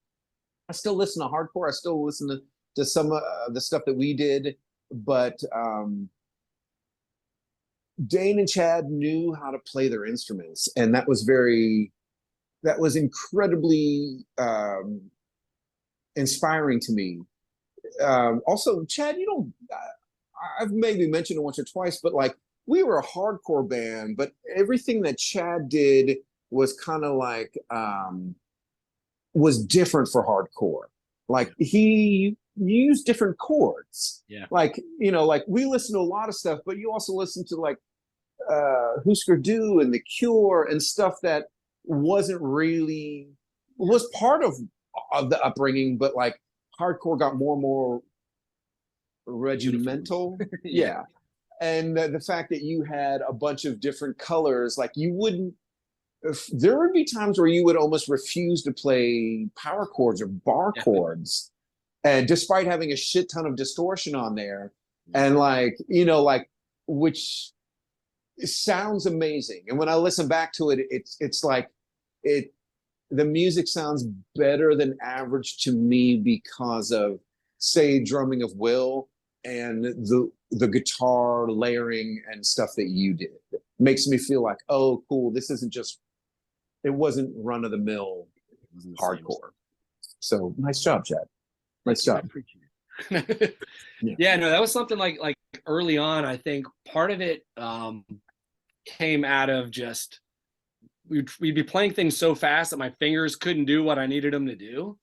I still listen to hardcore. I still listen to some of the stuff that we did. But Dane and Chad knew how to play their instruments. And that was incredibly inspiring to me. Also, Chad, I've maybe mentioned it once or twice, but like we were a hardcore band, but everything that Chad did was kind of like was different for hardcore. Like he used different chords. Yeah. Like, you know, like we listen to a lot of stuff, but you also listen to like Husker Du and The Cure and stuff that wasn't really was part of the upbringing, but like hardcore got more and more regimental. Yeah. And the fact that you had a bunch of different colors, like you wouldn't, there would be times where you would almost refuse to play power chords or bar chords, and despite having a shit ton of distortion on there, and like, you know, like, which sounds amazing. And when I listen back to it, it's like the music sounds better than average to me because of, say, drumming of Will and the guitar layering and stuff that you did. Makes me feel like, oh, cool, this isn't just, it wasn't run-of-the-mill hardcore. So nice job, Chad. Nice job. Yeah, no, that was something like early on. I think part of it came out of just we'd be playing things so fast that my fingers couldn't do what I needed them to do.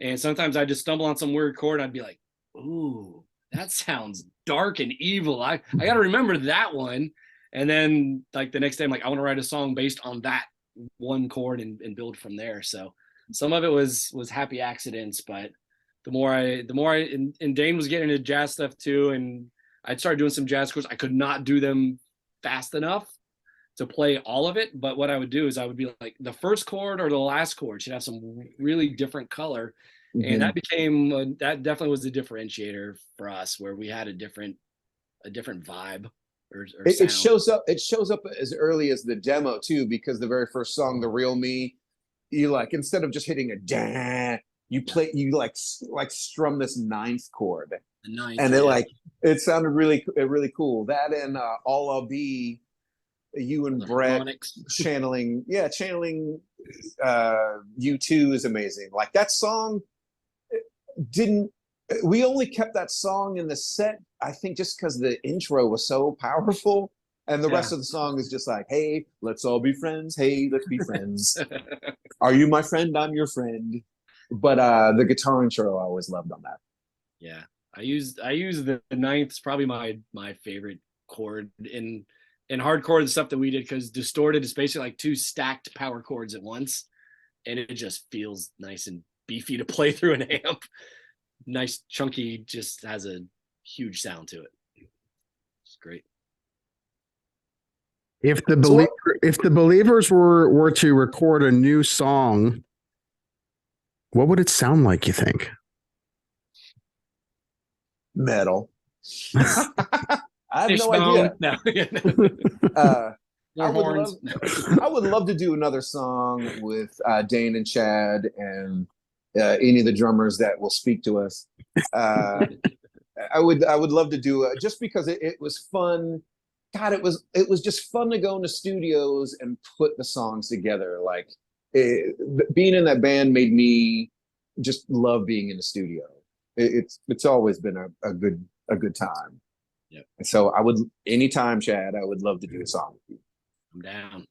And sometimes I'd just stumble on some weird chord and I'd be like, ooh, that sounds dark and evil. I got to remember that one. And then like the next day, I'm like, I want to write a song based on that one chord and build from there. So some of it was happy accidents, but the more I and Dane was getting into jazz stuff too. And I'd started doing some jazz chords. I could not do them fast enough to play all of it. But what I would do is I would be like, the first chord or the last chord should have some really different color. Mm-hmm. And that became, that definitely was the differentiator for us, where we had a different vibe. It shows up as early as the demo too, because the very first song, The Real Me, you like, instead of just hitting a da, you like strum this ninth chord. And it sounded really cool. That and All I'll Be, you and Brett channeling U2 is amazing. Like that song we only kept that song in the set, I think, just because the intro was so powerful, and the rest of the song is just like, hey, let's all be friends. Hey, let's be friends. Are you my friend? I'm your friend. But the guitar intro I always loved on that. Yeah, I use the ninth. It's probably my favorite chord in hardcore, the stuff that we did, because distorted is basically like two stacked power chords at once, and it just feels nice and beefy to play through an amp. Nice chunky, just has a huge sound to it. It's great. If the Believers were to record a new song, what would it sound like, you think? Metal. I have no idea. No. I would love to do another song with Dane and Chad and any of the drummers that will speak to us. I would love to do it, just because it was fun. God, it was just fun to go into studios and put the songs together. Like being in that band made me just love being in the studio. It's always been a good time. Yeah. So anytime, Chad, I would love to do a song with you. I'm down.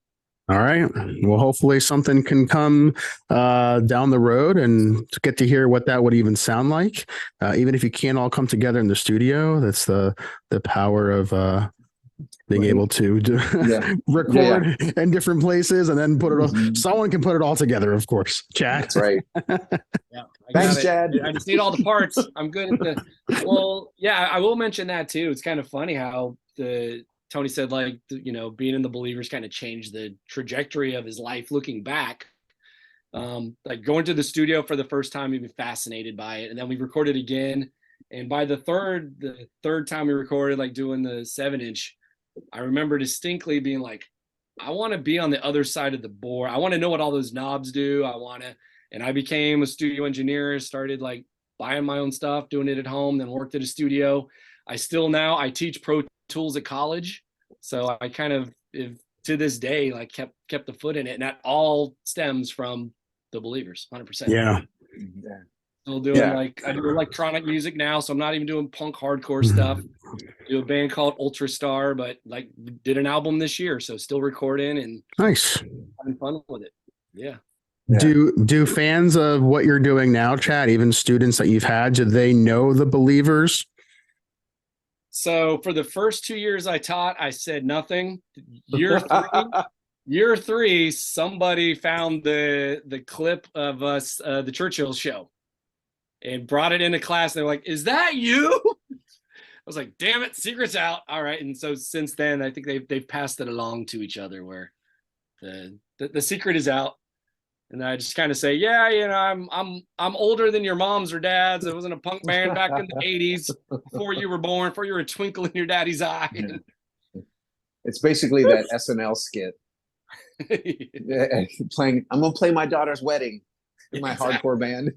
All right. Well, hopefully something can come down the road and get to hear what that would even sound like. Even if you can't all come together in the studio, that's the power of being able to record in different places and then put it all. Someone can put it all together, of course. Chad. That's right. Thanks, Chad. I just need all the parts. I'm good at I will mention that too. It's kind of funny how Tony said, like, being in the Believers kind of changed the trajectory of his life looking back. Like going to the studio for the first time, he'd been fascinated by it. And then we recorded again. And by the third time we recorded, like doing the 7-inch, I remember distinctly being like, I want to be on the other side of the board. I want to know what all those knobs do. And I became a studio engineer, started like buying my own stuff, doing it at home, then worked at a studio. I teach Pro Tools at college. So I kind of, to this day, like kept the foot in it. And that all stems from the Believers, 100%. Yeah. Still doing like I do electronic music now, so I'm not even doing punk hardcore stuff. Do a band called Ultra Star, but like did an album this year, so still recording and nice, having fun with it. Yeah. Do fans of what you're doing now, Chad, even students that you've had, do they know the Believers? So for the first 2 years I taught, I said nothing. Year three, somebody found the clip of us, the Churchills show, and brought it into class. They're like, "Is that you?" I was like, "Damn it, secret's out." All right, and so since then, I think they've passed it along to each other, where the secret is out. And I just kind of say, yeah, you know, I'm older than your moms or dads. I was in a punk band back in the 80s, before you were born, before you were a twinkle in your daddy's eye. Yeah. It's basically that SNL skit. Playing, I'm gonna play my daughter's wedding in my hardcore band.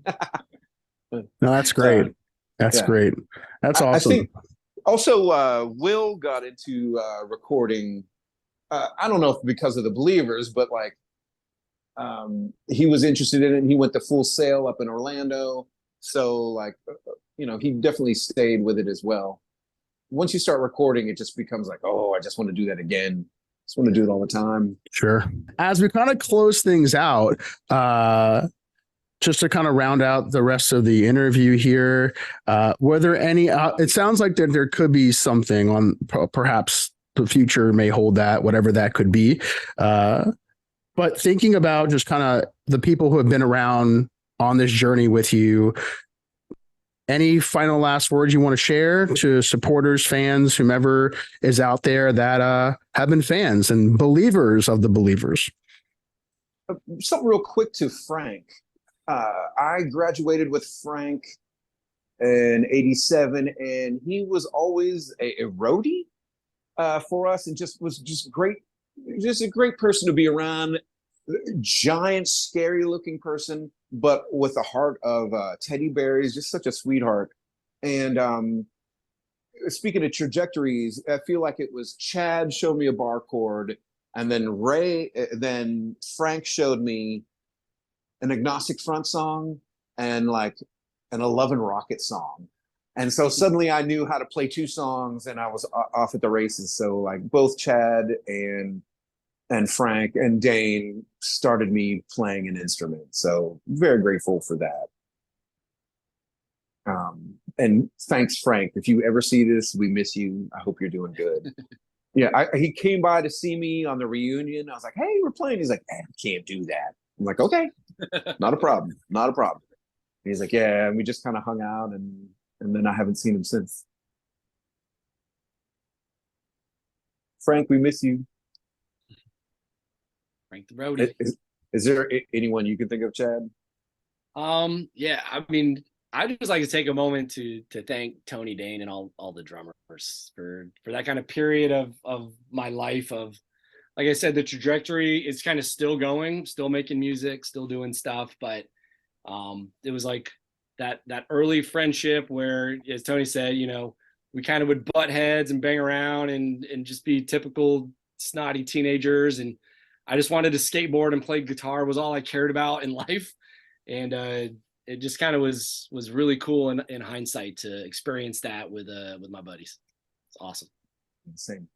No, that's great. That's great. That's awesome. I think also Will got into recording. I don't know if because of the Believers, but like he was interested in it, and he went to Full Sail up in Orlando. So like, you know, he definitely stayed with it as well. Once you start recording, it just becomes like, oh, I just want to do that again. Just want to do it all the time. Sure. As we kind of close things out, just to kind of round out the rest of the interview here, were there any, it sounds like there could be something on perhaps the future may hold that, whatever that could be. But thinking about just kind of the people who have been around on this journey with you, any final last words you want to share to supporters, fans, whomever is out there that have been fans and believers of the Believers? Something real quick to Frank. I graduated with Frank in '87, and he was always a roadie for us, and was great. Just a great person to be around. Giant, scary looking person, but with a heart of teddy bears. Just such a sweetheart. And speaking of trajectories, I feel like it was Chad showed me a bar chord, and then Frank showed me an Agnostic Front song and like an 11 Rocket song. And so suddenly I knew how to play two songs, and I was off at the races. So like both Chad and Frank and Dane started me playing an instrument. So very grateful for that. And thanks, Frank. If you ever see this, we miss you. I hope you're doing good. Yeah, he came by to see me on the reunion. I was like, hey, we're playing. He's like, I can't do that. I'm like, okay, not a problem. Not a problem. And he's like, yeah, and we just kind of hung out, and then I haven't seen him since. Frank, we miss you. Frank the roadie. Is there anyone you can think of, Chad? Yeah, I mean, I'd just like to take a moment to thank Tony, Dane, and all the drummers for that kind of period of my life. Of, like I said, the trajectory is kind of still going, still making music, still doing stuff, but it was like that early friendship where, as Tony said, you know, we kind of would butt heads and bang around and just be typical snotty teenagers, and I just wanted to skateboard and play guitar was all I cared about in life. And it just kind of was really cool in hindsight to experience that with my buddies. It's awesome. Same.